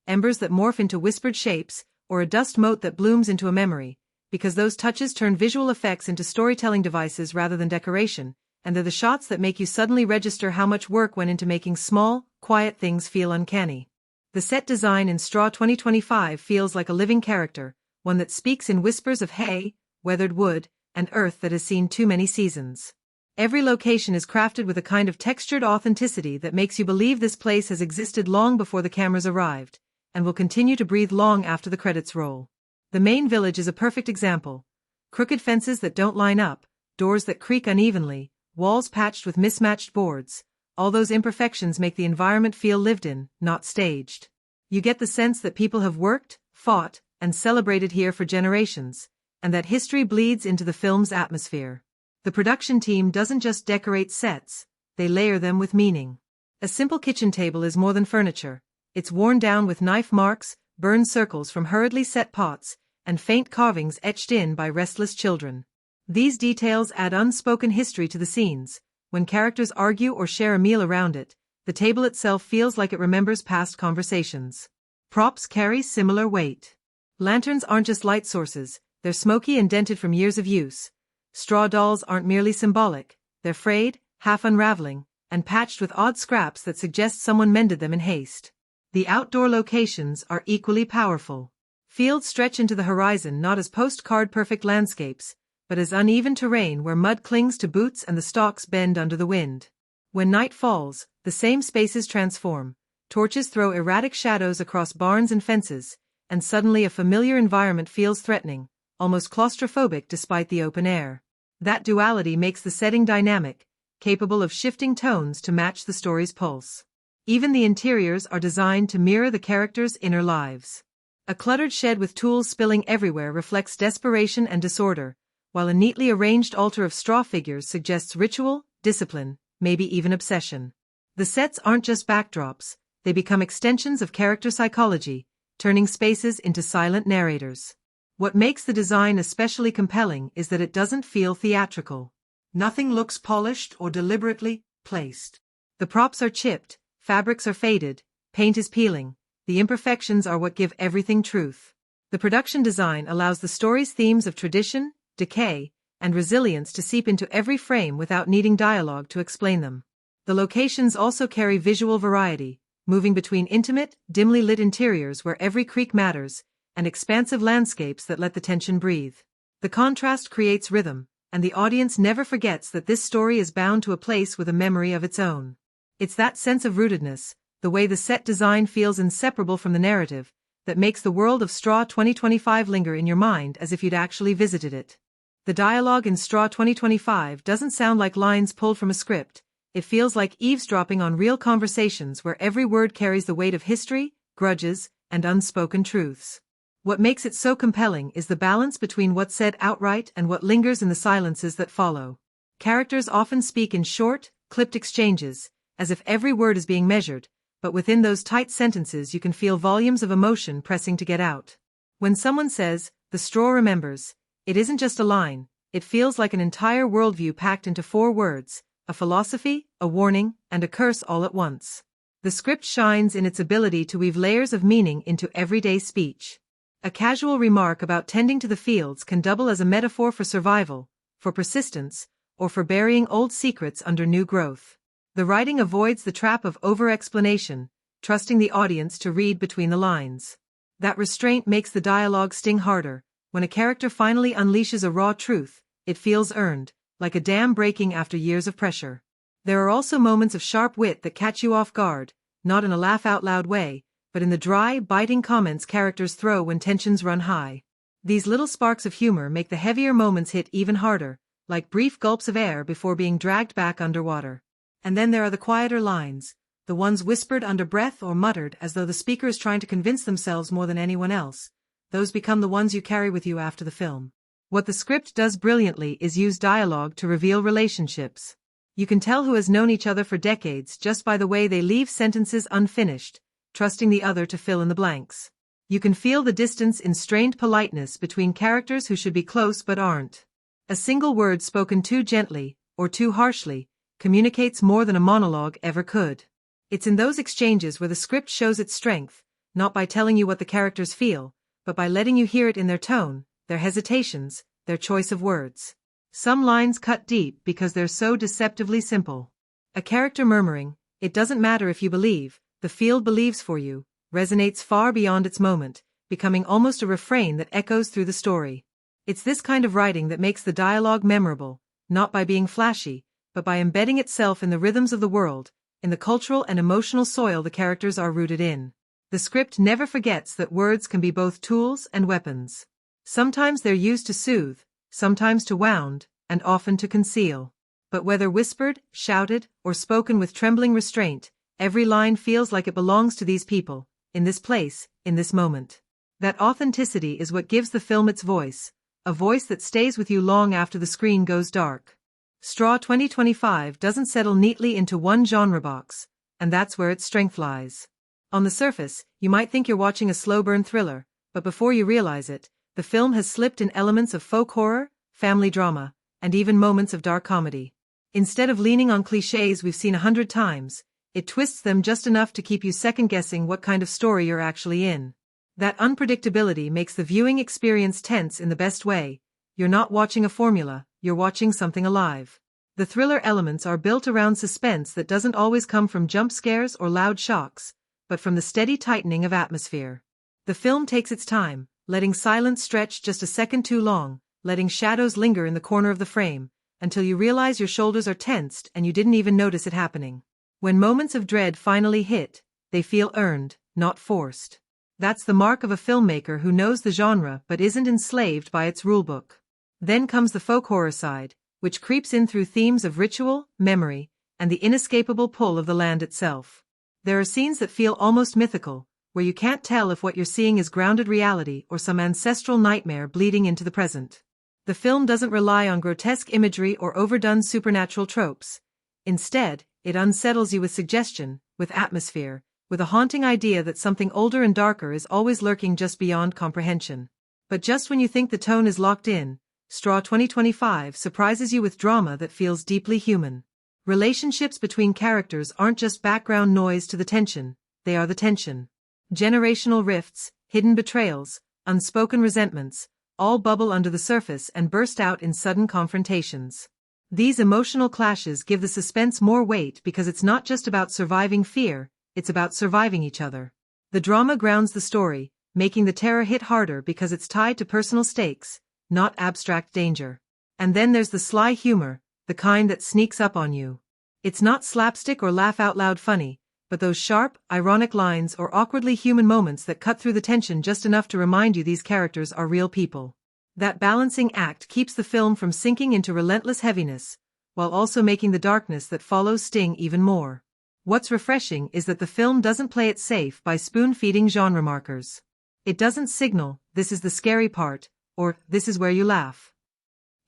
Embers that morph into whispered shapes, or a dust mote that blooms into a memory, because those touches turn visual effects into storytelling devices rather than decoration, and they're the shots that make you suddenly register how much work went into making small, quiet things feel uncanny. The set design in Straw 2025 feels like a living character, one that speaks in whispers of hay, weathered wood, and earth that has seen too many seasons. Every location is crafted with a kind of textured authenticity that makes you believe this place has existed long before the cameras arrived, and will continue to breathe long after the credits roll. The main village is a perfect example. Crooked fences that don't line up, doors that creak unevenly, walls patched with mismatched boards, all those imperfections make the environment feel lived in, not staged. You get the sense that people have worked, fought, and celebrated here for generations, and that history bleeds into the film's atmosphere. The production team doesn't just decorate sets, they layer them with meaning. A simple kitchen table is more than furniture. It's worn down with knife marks, burned circles from hurriedly set pots, and faint carvings etched in by restless children. These details add unspoken history to the scenes. When characters argue or share a meal around it, the table itself feels like it remembers past conversations. Props carry similar weight. Lanterns aren't just light sources, they're smoky and dented from years of use. Straw dolls aren't merely symbolic, they're frayed, half unraveling, and patched with odd scraps that suggest someone mended them in haste. The outdoor locations are equally powerful. Fields stretch into the horizon not as postcard-perfect landscapes, but as uneven terrain where mud clings to boots and the stalks bend under the wind. When night falls, the same spaces transform. Torches throw erratic shadows across barns and fences, and suddenly a familiar environment feels threatening, almost claustrophobic despite the open air. That duality makes the setting dynamic, capable of shifting tones to match the story's pulse. Even the interiors are designed to mirror the characters' inner lives. A cluttered shed with tools spilling everywhere reflects desperation and disorder, while a neatly arranged altar of straw figures suggests ritual, discipline, maybe even obsession. The sets aren't just backdrops, they become extensions of character psychology, turning spaces into silent narrators. What makes the design especially compelling is that it doesn't feel theatrical. Nothing looks polished or deliberately placed. The props are chipped, fabrics are faded, paint is peeling. The imperfections are what give everything truth. The production design allows the story's themes of tradition, decay, and resilience to seep into every frame without needing dialogue to explain them. The locations also carry visual variety, moving between intimate, dimly lit interiors where every creak matters, and expansive landscapes that let the tension breathe. The contrast creates rhythm, and the audience never forgets that this story is bound to a place with a memory of its own. It's that sense of rootedness, the way the set design feels inseparable from the narrative, that makes the world of Straw 2025 linger in your mind as if you'd actually visited it. The dialogue in Straw 2025 doesn't sound like lines pulled from a script, it feels like eavesdropping on real conversations where every word carries the weight of history, grudges, and unspoken truths. What makes it so compelling is the balance between what's said outright and what lingers in the silences that follow. Characters often speak in short, clipped exchanges, as if every word is being measured, but within those tight sentences you can feel volumes of emotion pressing to get out. When someone says, "The straw remembers," it isn't just a line, it feels like an entire worldview packed into 4 words, a philosophy, a warning, and a curse all at once. The script shines in its ability to weave layers of meaning into everyday speech. A casual remark about tending to the fields can double as a metaphor for survival, for persistence, or for burying old secrets under new growth. The writing avoids the trap of over-explanation, trusting the audience to read between the lines. That restraint makes the dialogue sting harder. When a character finally unleashes a raw truth, it feels earned, like a dam breaking after years of pressure. There are also moments of sharp wit that catch you off guard, not in a laugh-out-loud way, but in the dry, biting comments characters throw when tensions run high. These little sparks of humor make the heavier moments hit even harder, like brief gulps of air before being dragged back underwater. And then there are the quieter lines, the ones whispered under breath or muttered as though the speaker is trying to convince themselves more than anyone else. Those become the ones you carry with you after the film. What the script does brilliantly is use dialogue to reveal relationships. You can tell who has known each other for decades just by the way they leave sentences unfinished, trusting the other to fill in the blanks. You can feel the distance in strained politeness between characters who should be close but aren't. A single word spoken too gently, or too harshly, communicates more than a monologue ever could. It's in those exchanges where the script shows its strength, not by telling you what the characters feel, but by letting you hear it in their tone, their hesitations, their choice of words. Some lines cut deep because they're so deceptively simple. A character murmuring, "It doesn't matter if you believe, the field believes for you," resonates far beyond its moment, becoming almost a refrain that echoes through the story. It's this kind of writing that makes the dialogue memorable, not by being flashy, but by embedding itself in the rhythms of the world, in the cultural and emotional soil the characters are rooted in. The script never forgets that words can be both tools and weapons. Sometimes they're used to soothe, sometimes to wound, and often to conceal. But whether whispered, shouted, or spoken with trembling restraint, every line feels like it belongs to these people, in this place, in this moment. That authenticity is what gives the film its voice, a voice that stays with you long after the screen goes dark. Straw 2025 doesn't settle neatly into one genre box, and that's where its strength lies. On the surface, you might think you're watching a slow-burn thriller, but before you realize it, the film has slipped in elements of folk horror, family drama, and even moments of dark comedy. Instead of leaning on clichés we've seen 100 times, It twists them just enough to keep you second-guessing what kind of story you're actually in. That unpredictability makes the viewing experience tense in the best way. You're not watching a formula, you're watching something alive. The thriller elements are built around suspense that doesn't always come from jump scares or loud shocks, but from the steady tightening of atmosphere. The film takes its time, letting silence stretch just a second too long, letting shadows linger in the corner of the frame, until you realize your shoulders are tensed and you didn't even notice it happening. When moments of dread finally hit, they feel earned, not forced. That's the mark of a filmmaker who knows the genre but isn't enslaved by its rulebook. Then comes the folk horror side, which creeps in through themes of ritual, memory, and the inescapable pull of the land itself. There are scenes that feel almost mythical, where you can't tell if what you're seeing is grounded reality or some ancestral nightmare bleeding into the present. The film doesn't rely on grotesque imagery or overdone supernatural tropes. Instead, it unsettles you with suggestion, with atmosphere, with a haunting idea that something older and darker is always lurking just beyond comprehension. But just when you think the tone is locked in, Straw 2025 surprises you with drama that feels deeply human. Relationships between characters aren't just background noise to the tension, they are the tension. Generational rifts, hidden betrayals, unspoken resentments, all bubble under the surface and burst out in sudden confrontations. These emotional clashes give the suspense more weight because it's not just about surviving fear, it's about surviving each other. The drama grounds the story, making the terror hit harder because it's tied to personal stakes, not abstract danger. And then there's the sly humor, the kind that sneaks up on you. It's not slapstick or laugh-out-loud funny, but those sharp, ironic lines or awkwardly human moments that cut through the tension just enough to remind you these characters are real people. That balancing act keeps the film from sinking into relentless heaviness, while also making the darkness that follows sting even more. What's refreshing is that the film doesn't play it safe by spoon-feeding genre markers. It doesn't signal, "This is the scary part," or "This is where you laugh."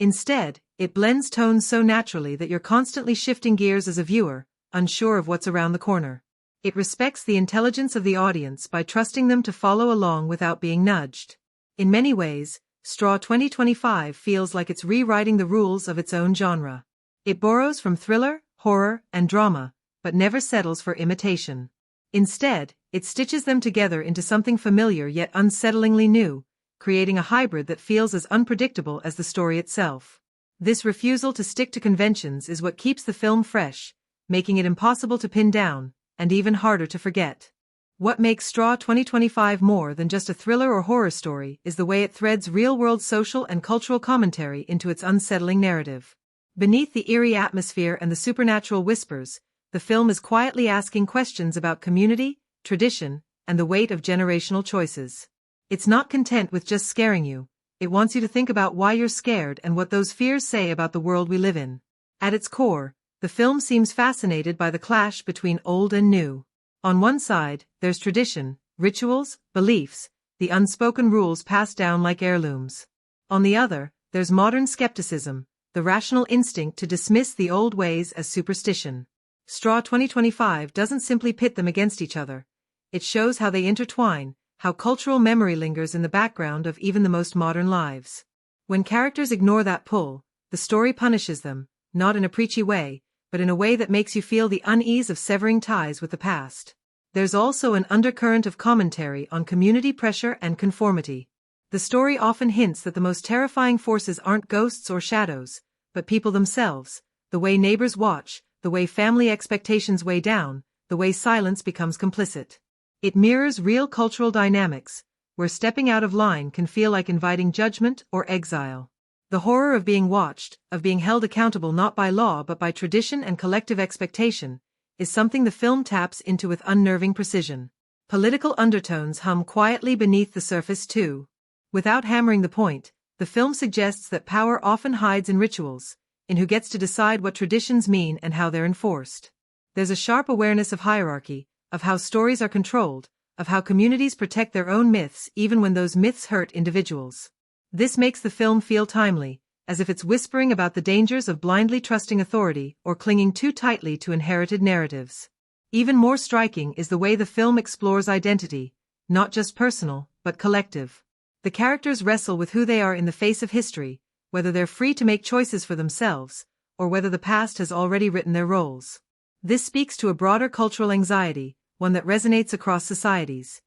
Instead, it blends tones so naturally that you're constantly shifting gears as a viewer, unsure of what's around the corner. It respects the intelligence of the audience by trusting them to follow along without being nudged. In many ways, Straw 2025 feels like it's rewriting the rules of its own genre. It borrows from thriller, horror, and drama, but never settles for imitation. Instead, it stitches them together into something familiar yet unsettlingly new, creating a hybrid that feels as unpredictable as the story itself. This refusal to stick to conventions is what keeps the film fresh, making it impossible to pin down, and even harder to forget. What makes Straw 2025 more than just a thriller or horror story is the way it threads real-world social and cultural commentary into its unsettling narrative. Beneath the eerie atmosphere and the supernatural whispers, the film is quietly asking questions about community, tradition, and the weight of generational choices. It's not content with just scaring you, it wants you to think about why you're scared and what those fears say about the world we live in. At its core, the film seems fascinated by the clash between old and new. On one side, there's tradition, rituals, beliefs, the unspoken rules passed down like heirlooms. On the other, there's modern skepticism, the rational instinct to dismiss the old ways as superstition. Straw 2025 doesn't simply pit them against each other. It shows how they intertwine, how cultural memory lingers in the background of even the most modern lives. When characters ignore that pull, the story punishes them, not in a preachy way, but in a way that makes you feel the unease of severing ties with the past. There's also an undercurrent of commentary on community pressure and conformity. The story often hints that the most terrifying forces aren't ghosts or shadows, but people themselves, the way neighbors watch, the way family expectations weigh down, the way silence becomes complicit. It mirrors real cultural dynamics, where stepping out of line can feel like inviting judgment or exile. The horror of being watched, of being held accountable not by law but by tradition and collective expectation, is something the film taps into with unnerving precision. Political undertones hum quietly beneath the surface too. Without hammering the point, the film suggests that power often hides in rituals, in who gets to decide what traditions mean and how they're enforced. There's a sharp awareness of hierarchy, of how stories are controlled, of how communities protect their own myths even when those myths hurt individuals. This makes the film feel timely, as if it's whispering about the dangers of blindly trusting authority or clinging too tightly to inherited narratives. Even more striking is the way the film explores identity, not just personal, but collective. The characters wrestle with who they are in the face of history, whether they're free to make choices for themselves, or whether the past has already written their roles. This speaks to a broader cultural anxiety, one that resonates across societies.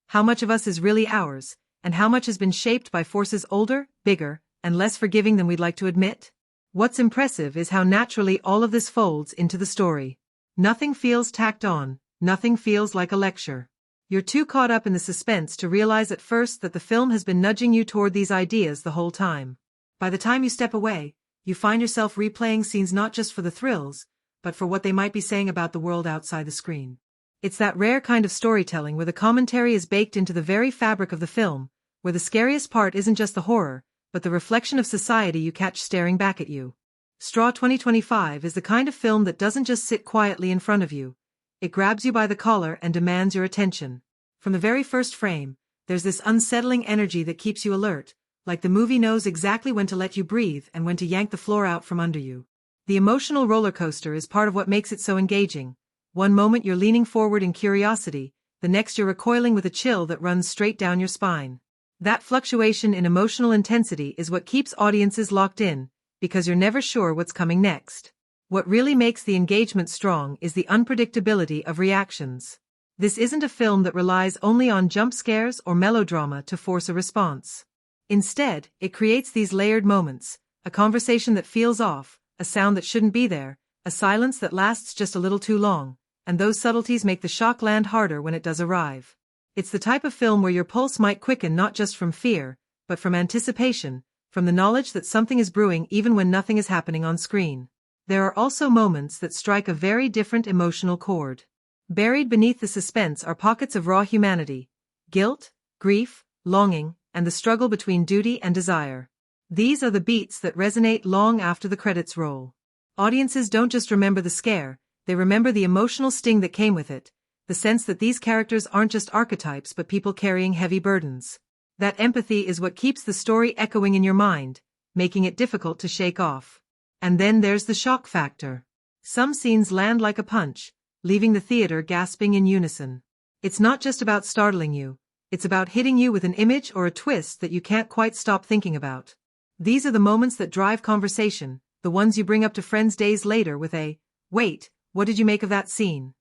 How much of us is really ours, and how much has been shaped by forces older, bigger, and less forgiving than we'd like to admit? What's impressive is how naturally all of this folds into the story. Nothing feels tacked on, nothing feels like a lecture. You're too caught up in the suspense to realize at first that the film has been nudging you toward these ideas the whole time. By the time you step away, you find yourself replaying scenes not just for the thrills, but for what they might be saying about the world outside the screen. It's that rare kind of storytelling where the commentary is baked into the very fabric of the film, where the scariest part isn't just the horror, but the reflection of society you catch staring back at you. Straw 2025 is the kind of film that doesn't just sit quietly in front of you. It grabs you by the collar and demands your attention. From the very first frame, there's this unsettling energy that keeps you alert, like the movie knows exactly when to let you breathe and when to yank the floor out from under you. The emotional roller coaster is part of what makes it so engaging. One moment you're leaning forward in curiosity, the next you're recoiling with a chill that runs straight down your spine. That fluctuation in emotional intensity is what keeps audiences locked in, because you're never sure what's coming next. What really makes the engagement strong is the unpredictability of reactions. This isn't a film that relies only on jump scares or melodrama to force a response. Instead, it creates these layered moments, a conversation that feels off, a sound that shouldn't be there, a silence that lasts just a little too long, and those subtleties make the shock land harder when it does arrive. It's the type of film where your pulse might quicken not just from fear, but from anticipation, from the knowledge that something is brewing even when nothing is happening on screen. There are also moments that strike a very different emotional chord. Buried beneath the suspense are pockets of raw humanity, guilt, grief, longing, and the struggle between duty and desire. These are the beats that resonate long after the credits roll. Audiences don't just remember the scare, they remember the emotional sting that came with it, the sense that these characters aren't just archetypes but people carrying heavy burdens. That empathy is what keeps the story echoing in your mind, making it difficult to shake off. And then there's the shock factor. Some scenes land like a punch, leaving the theater gasping in unison. It's not just about startling you, it's about hitting you with an image or a twist that you can't quite stop thinking about. These are the moments that drive conversation, the ones you bring up to friends days later with a, "Wait, what did you make of that scene?"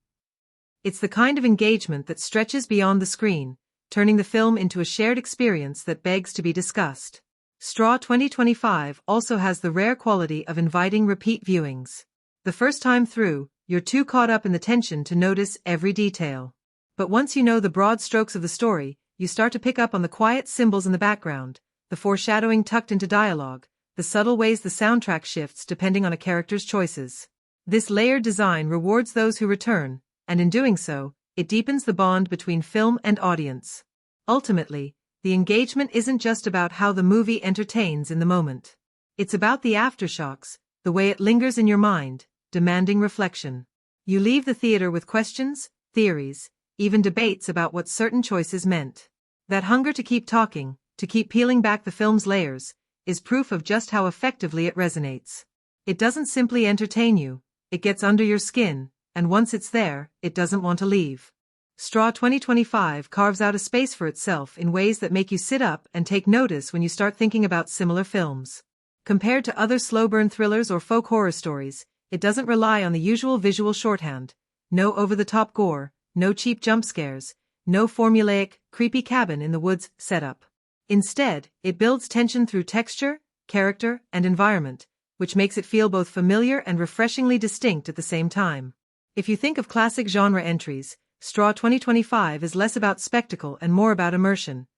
It's the kind of engagement that stretches beyond the screen, turning the film into a shared experience that begs to be discussed. Straw 2025 also has the rare quality of inviting repeat viewings. The first time through, you're too caught up in the tension to notice every detail. But once you know the broad strokes of the story, you start to pick up on the quiet symbols in the background, the foreshadowing tucked into dialogue, the subtle ways the soundtrack shifts depending on a character's choices. This layered design rewards those who return, and in doing so, it deepens the bond between film and audience. Ultimately, the engagement isn't just about how the movie entertains in the moment. It's about the aftershocks, the way it lingers in your mind, demanding reflection. You leave the theater with questions, theories, even debates about what certain choices meant. That hunger to keep talking, to keep peeling back the film's layers, is proof of just how effectively it resonates. It doesn't simply entertain you, it gets under your skin, and once it's there, it doesn't want to leave. Straw 2025 carves out a space for itself in ways that make you sit up and take notice when you start thinking about similar films. Compared to other slow-burn thrillers or folk horror stories, it doesn't rely on the usual visual shorthand. No over-the-top gore, no cheap jump scares, no formulaic, creepy cabin in the woods setup. Instead, it builds tension through texture, character, and environment, which makes it feel both familiar and refreshingly distinct at the same time. If you think of classic genre entries, Straw 2025 is less about spectacle and more about immersion.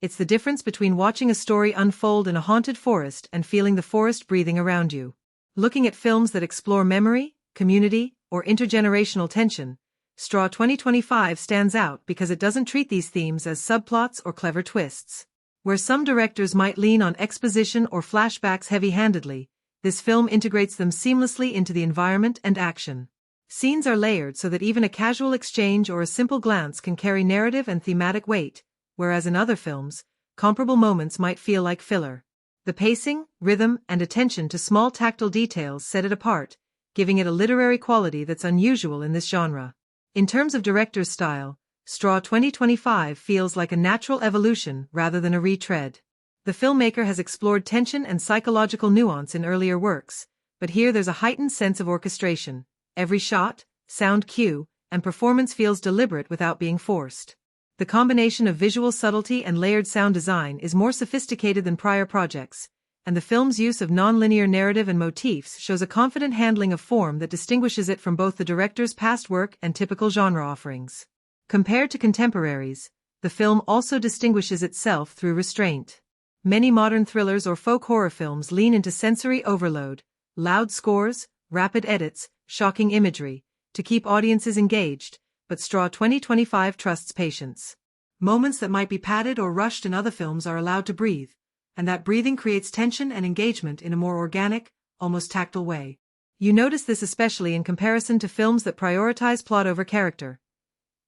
It's the difference between watching a story unfold in a haunted forest and feeling the forest breathing around you. Looking at films that explore memory, community, or intergenerational tension, Straw 2025 stands out because it doesn't treat these themes as subplots or clever twists. Where some directors might lean on exposition or flashbacks heavy-handedly, this film integrates them seamlessly into the environment and action. Scenes are layered so that even a casual exchange or a simple glance can carry narrative and thematic weight, whereas in other films, comparable moments might feel like filler. The pacing, rhythm, and attention to small tactile details set it apart, giving it a literary quality that's unusual in this genre. In terms of director's style, Straw 2025 feels like a natural evolution rather than a retread. The filmmaker has explored tension and psychological nuance in earlier works, but here there's a heightened sense of orchestration. Every shot, sound cue, and performance feels deliberate without being forced. The combination of visual subtlety and layered sound design is more sophisticated than prior projects, and the film's use of non-linear narrative and motifs shows a confident handling of form that distinguishes it from both the director's past work and typical genre offerings. Compared to contemporaries, the film also distinguishes itself through restraint. Many modern thrillers or folk horror films lean into sensory overload, loud scores, rapid edits, shocking imagery, to keep audiences engaged, but Straw 2025 trusts patience. Moments that might be padded or rushed in other films are allowed to breathe, and that breathing creates tension and engagement in a more organic, almost tactile way. You notice this especially in comparison to films that prioritize plot over character.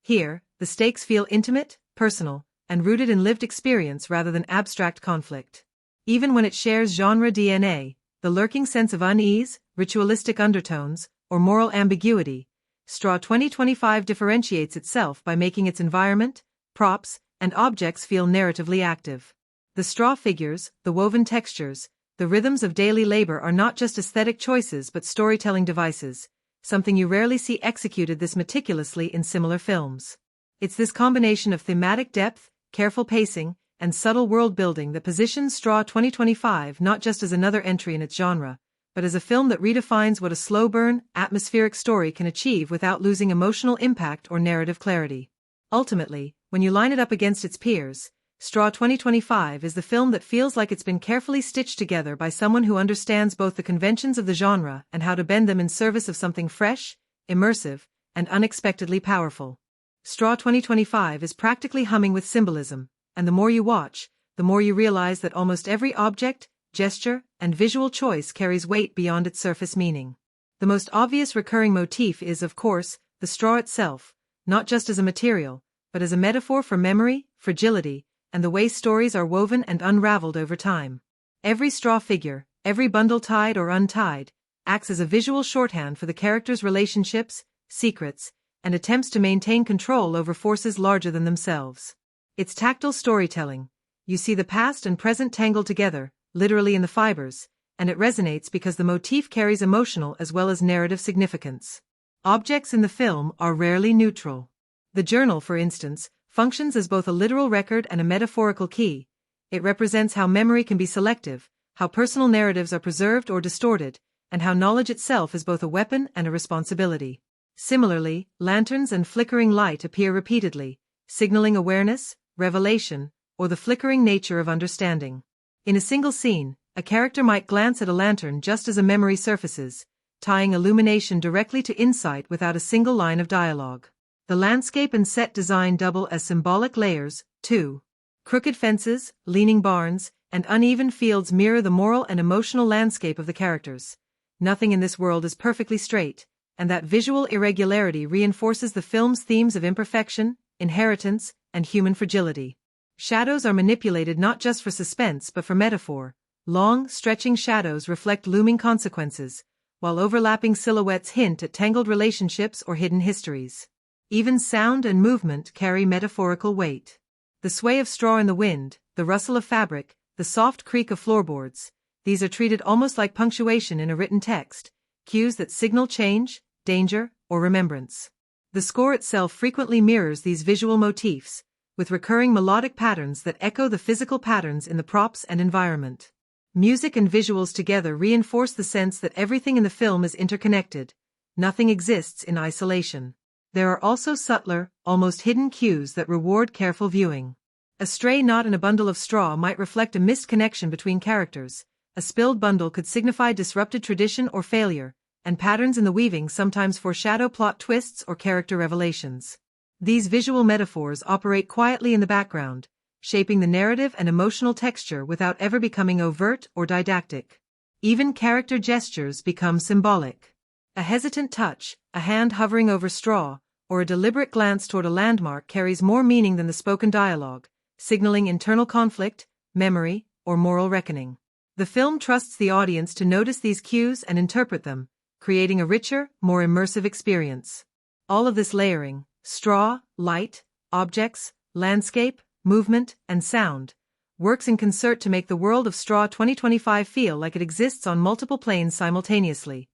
Here, the stakes feel intimate, personal, and rooted in lived experience rather than abstract conflict. Even when it shares genre DNA, the lurking sense of unease, ritualistic undertones, or moral ambiguity, Straw 2025 differentiates itself by making its environment, props, and objects feel narratively active. The straw figures, the woven textures, the rhythms of daily labor are not just aesthetic choices but storytelling devices, something you rarely see executed this meticulously in similar films. It's this combination of thematic depth, careful pacing, and subtle world-building that positions Straw 2025 not just as another entry in its genre, but as a film that redefines what a slow-burn, atmospheric story can achieve without losing emotional impact or narrative clarity. Ultimately, when you line it up against its peers, Straw 2025 is the film that feels like it's been carefully stitched together by someone who understands both the conventions of the genre and how to bend them in service of something fresh, immersive, and unexpectedly powerful. Straw 2025 is practically humming with symbolism, and the more you watch, the more you realize that almost every object, gesture, and visual choice carries weight beyond its surface meaning. The most obvious recurring motif is, of course, the straw itself, not just as a material, but as a metaphor for memory, fragility, and the way stories are woven and unraveled over time. Every straw figure, every bundle tied or untied, acts as a visual shorthand for the characters' relationships, secrets, and attempts to maintain control over forces larger than themselves. It's tactile storytelling. You see the past and present tangled together, literally in the fibers, and it resonates because the motif carries emotional as well as narrative significance. Objects in the film are rarely neutral. The journal, for instance, functions as both a literal record and a metaphorical key. It represents how memory can be selective, how personal narratives are preserved or distorted, and how knowledge itself is both a weapon and a responsibility. Similarly, lanterns and flickering light appear repeatedly, signaling awareness, revelation, or the flickering nature of understanding. In a single scene, a character might glance at a lantern just as a memory surfaces, tying illumination directly to insight without a single line of dialogue. The landscape and set design double as symbolic layers, too. Crooked fences, leaning barns, and uneven fields mirror the moral and emotional landscape of the characters. Nothing in this world is perfectly straight, and that visual irregularity reinforces the film's themes of imperfection, inheritance, and human fragility. Shadows are manipulated not just for suspense but for metaphor. Long, stretching shadows reflect looming consequences, while overlapping silhouettes hint at tangled relationships or hidden histories. Even sound and movement carry metaphorical weight. The sway of straw in the wind, the rustle of fabric, the soft creak of floorboards, these are treated almost like punctuation in a written text, cues that signal change, danger, or remembrance. The score itself frequently mirrors these visual motifs, with recurring melodic patterns that echo the physical patterns in the props and environment. Music and visuals together reinforce the sense that everything in the film is interconnected. Nothing exists in isolation. There are also subtler, almost hidden cues that reward careful viewing. A stray knot in a bundle of straw might reflect a missed connection between characters, a spilled bundle could signify disrupted tradition or failure, and patterns in the weaving sometimes foreshadow plot twists or character revelations. These visual metaphors operate quietly in the background, shaping the narrative and emotional texture without ever becoming overt or didactic. Even character gestures become symbolic. A hesitant touch, a hand hovering over straw, or a deliberate glance toward a landmark carries more meaning than the spoken dialogue, signaling internal conflict, memory, or moral reckoning. The film trusts the audience to notice these cues and interpret them, creating a richer, more immersive experience. All of this layering, straw, light, objects, landscape, movement, and sound, works in concert to make the world of Straw 2025 feel like it exists on multiple planes simultaneously.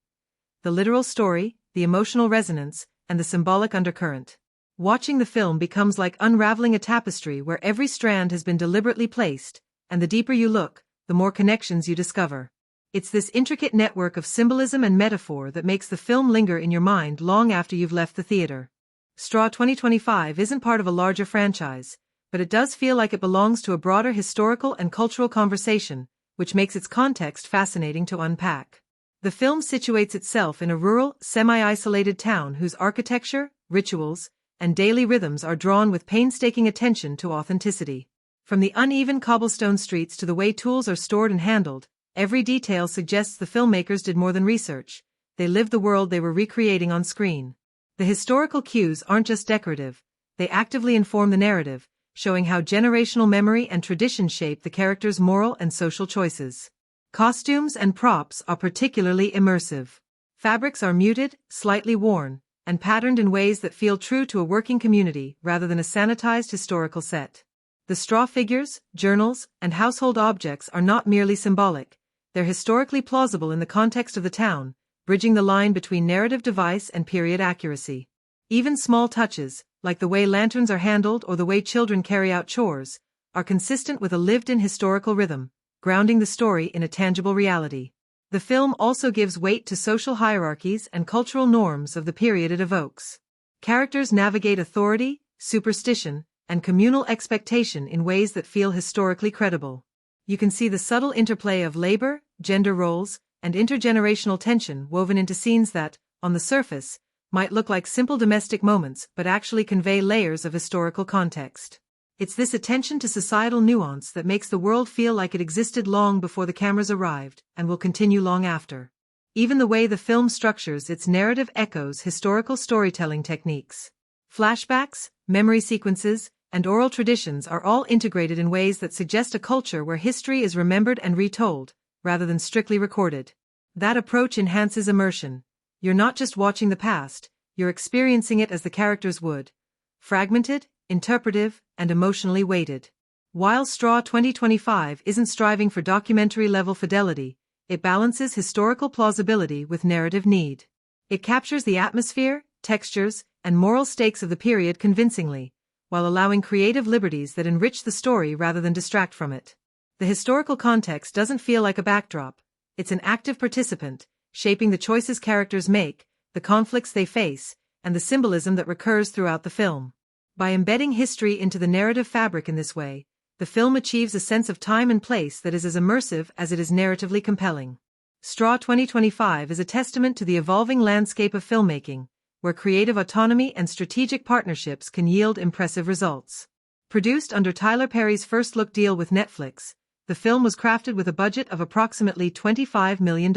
The literal story, the emotional resonance, and the symbolic undercurrent. Watching the film becomes like unraveling a tapestry where every strand has been deliberately placed, and the deeper you look, the more connections you discover. It's this intricate network of symbolism and metaphor that makes the film linger in your mind long after you've left the theater. Straw 2025 isn't part of a larger franchise, but it does feel like it belongs to a broader historical and cultural conversation, which makes its context fascinating to unpack. The film situates itself in a rural, semi-isolated town whose architecture, rituals, and daily rhythms are drawn with painstaking attention to authenticity. From the uneven cobblestone streets to the way tools are stored and handled, every detail suggests the filmmakers did more than research. They lived the world they were recreating on screen. The historical cues aren't just decorative, they actively inform the narrative, showing how generational memory and tradition shape the characters' moral and social choices. Costumes and props are particularly immersive. Fabrics are muted, slightly worn, and patterned in ways that feel true to a working community rather than a sanitized historical set. The straw figures, journals, and household objects are not merely symbolic, they're historically plausible in the context of the town, bridging the line between narrative device and period accuracy. Even small touches, like the way lanterns are handled or the way children carry out chores, are consistent with a lived-in historical rhythm, grounding the story in a tangible reality. The film also gives weight to social hierarchies and cultural norms of the period it evokes. Characters navigate authority, superstition, and communal expectation in ways that feel historically credible. You can see the subtle interplay of labor, gender roles, and intergenerational tension woven into scenes that, on the surface, might look like simple domestic moments but actually convey layers of historical context. It's this attention to societal nuance that makes the world feel like it existed long before the cameras arrived, and will continue long after. Even the way the film structures its narrative echoes historical storytelling techniques. Flashbacks, memory sequences, and oral traditions are all integrated in ways that suggest a culture where history is remembered and retold, rather than strictly recorded. That approach enhances immersion. You're not just watching the past, you're experiencing it as the characters would. Fragmented, interpretive, and emotionally weighted. While Straw 2025 isn't striving for documentary-level fidelity, it balances historical plausibility with narrative need. It captures the atmosphere, textures, and moral stakes of the period convincingly, while allowing creative liberties that enrich the story rather than distract from it. The historical context doesn't feel like a backdrop, it's an active participant, shaping the choices characters make, the conflicts they face, and the symbolism that recurs throughout the film. By embedding history into the narrative fabric in this way, the film achieves a sense of time and place that is as immersive as it is narratively compelling. Straw 2025 is a testament to the evolving landscape of filmmaking, where creative autonomy and strategic partnerships can yield impressive results. Produced under Tyler Perry's first-look deal with Netflix, the film was crafted with a budget of approximately $25 million.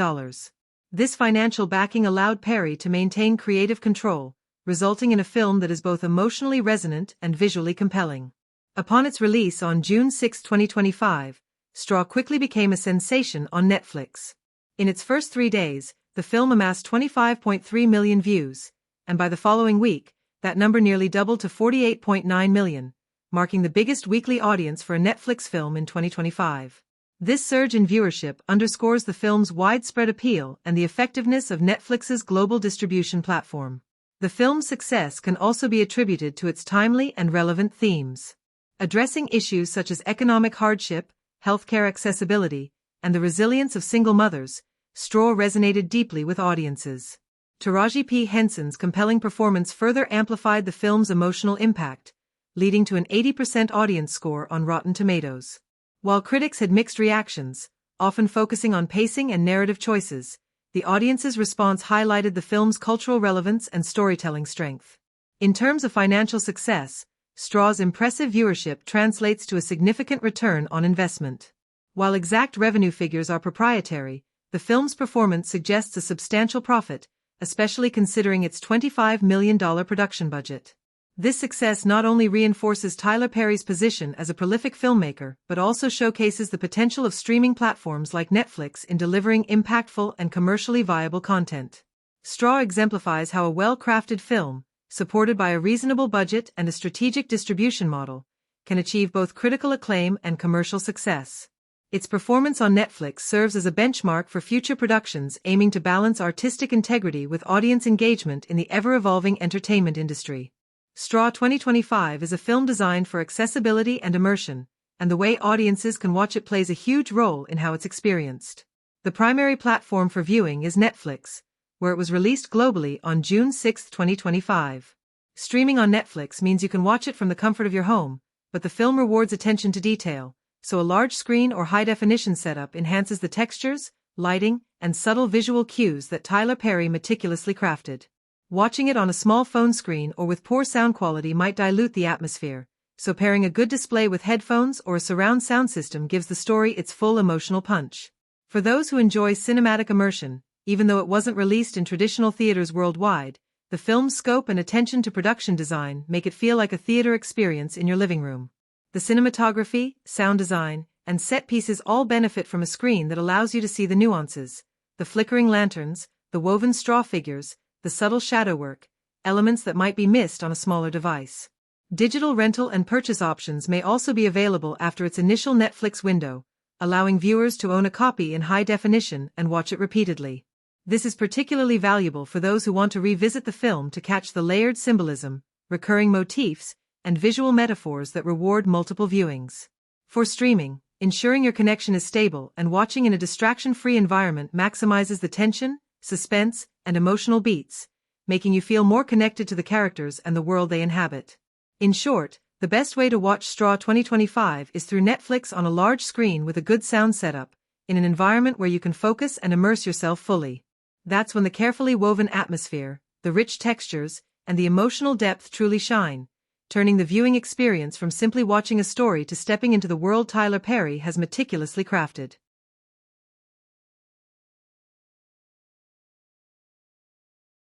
This financial backing allowed Perry to maintain creative control, resulting in a film that is both emotionally resonant and visually compelling. Upon its release on June 6, 2025, Straw quickly became a sensation on Netflix. In its first 3 days, the film amassed 25.3 million views, and by the following week, that number nearly doubled to 48.9 million, marking the biggest weekly audience for a Netflix film in 2025. This surge in viewership underscores the film's widespread appeal and the effectiveness of Netflix's global distribution platform. The film's success can also be attributed to its timely and relevant themes. Addressing issues such as economic hardship, healthcare accessibility, and the resilience of single mothers, Straw resonated deeply with audiences. Taraji P. Henson's compelling performance further amplified the film's emotional impact, leading to an 80% audience score on Rotten Tomatoes. While critics had mixed reactions, often focusing on pacing and narrative choices, the audience's response highlighted the film's cultural relevance and storytelling strength. In terms of financial success, Straw's impressive viewership translates to a significant return on investment. While exact revenue figures are proprietary, the film's performance suggests a substantial profit, especially considering its $25 million production budget. This success not only reinforces Tyler Perry's position as a prolific filmmaker but also showcases the potential of streaming platforms like Netflix in delivering impactful and commercially viable content. Straw exemplifies how a well-crafted film, supported by a reasonable budget and a strategic distribution model, can achieve both critical acclaim and commercial success. Its performance on Netflix serves as a benchmark for future productions aiming to balance artistic integrity with audience engagement in the ever-evolving entertainment industry. Straw 2025 is a film designed for accessibility and immersion, and the way audiences can watch it plays a huge role in how it's experienced. The primary platform for viewing is Netflix, where it was released globally on June 6, 2025. Streaming on Netflix means you can watch it from the comfort of your home, but the film rewards attention to detail, so a large screen or high-definition setup enhances the textures, lighting, and subtle visual cues that Tyler Perry meticulously crafted. Watching it on a small phone screen or with poor sound quality might dilute the atmosphere, so pairing a good display with headphones or a surround sound system gives the story its full emotional punch. For those who enjoy cinematic immersion, even though it wasn't released in traditional theaters worldwide, the film's scope and attention to production design make it feel like a theater experience in your living room. The cinematography, sound design, and set pieces all benefit from a screen that allows you to see the nuances, the flickering lanterns, the woven straw figures, the subtle shadow work, elements that might be missed on a smaller device. Digital rental and purchase options may also be available after its initial Netflix window, allowing viewers to own a copy in high definition and watch it repeatedly. This is particularly valuable for those who want to revisit the film to catch the layered symbolism, recurring motifs, and visual metaphors that reward multiple viewings. For streaming, ensuring your connection is stable and watching in a distraction-free environment maximizes the tension, suspense, and emotional beats, making you feel more connected to the characters and the world they inhabit. In short, the best way to watch Straw 2025 is through Netflix on a large screen with a good sound setup, in an environment where you can focus and immerse yourself fully. That's when the carefully woven atmosphere, the rich textures, and the emotional depth truly shine, turning the viewing experience from simply watching a story to stepping into the world Tyler Perry has meticulously crafted.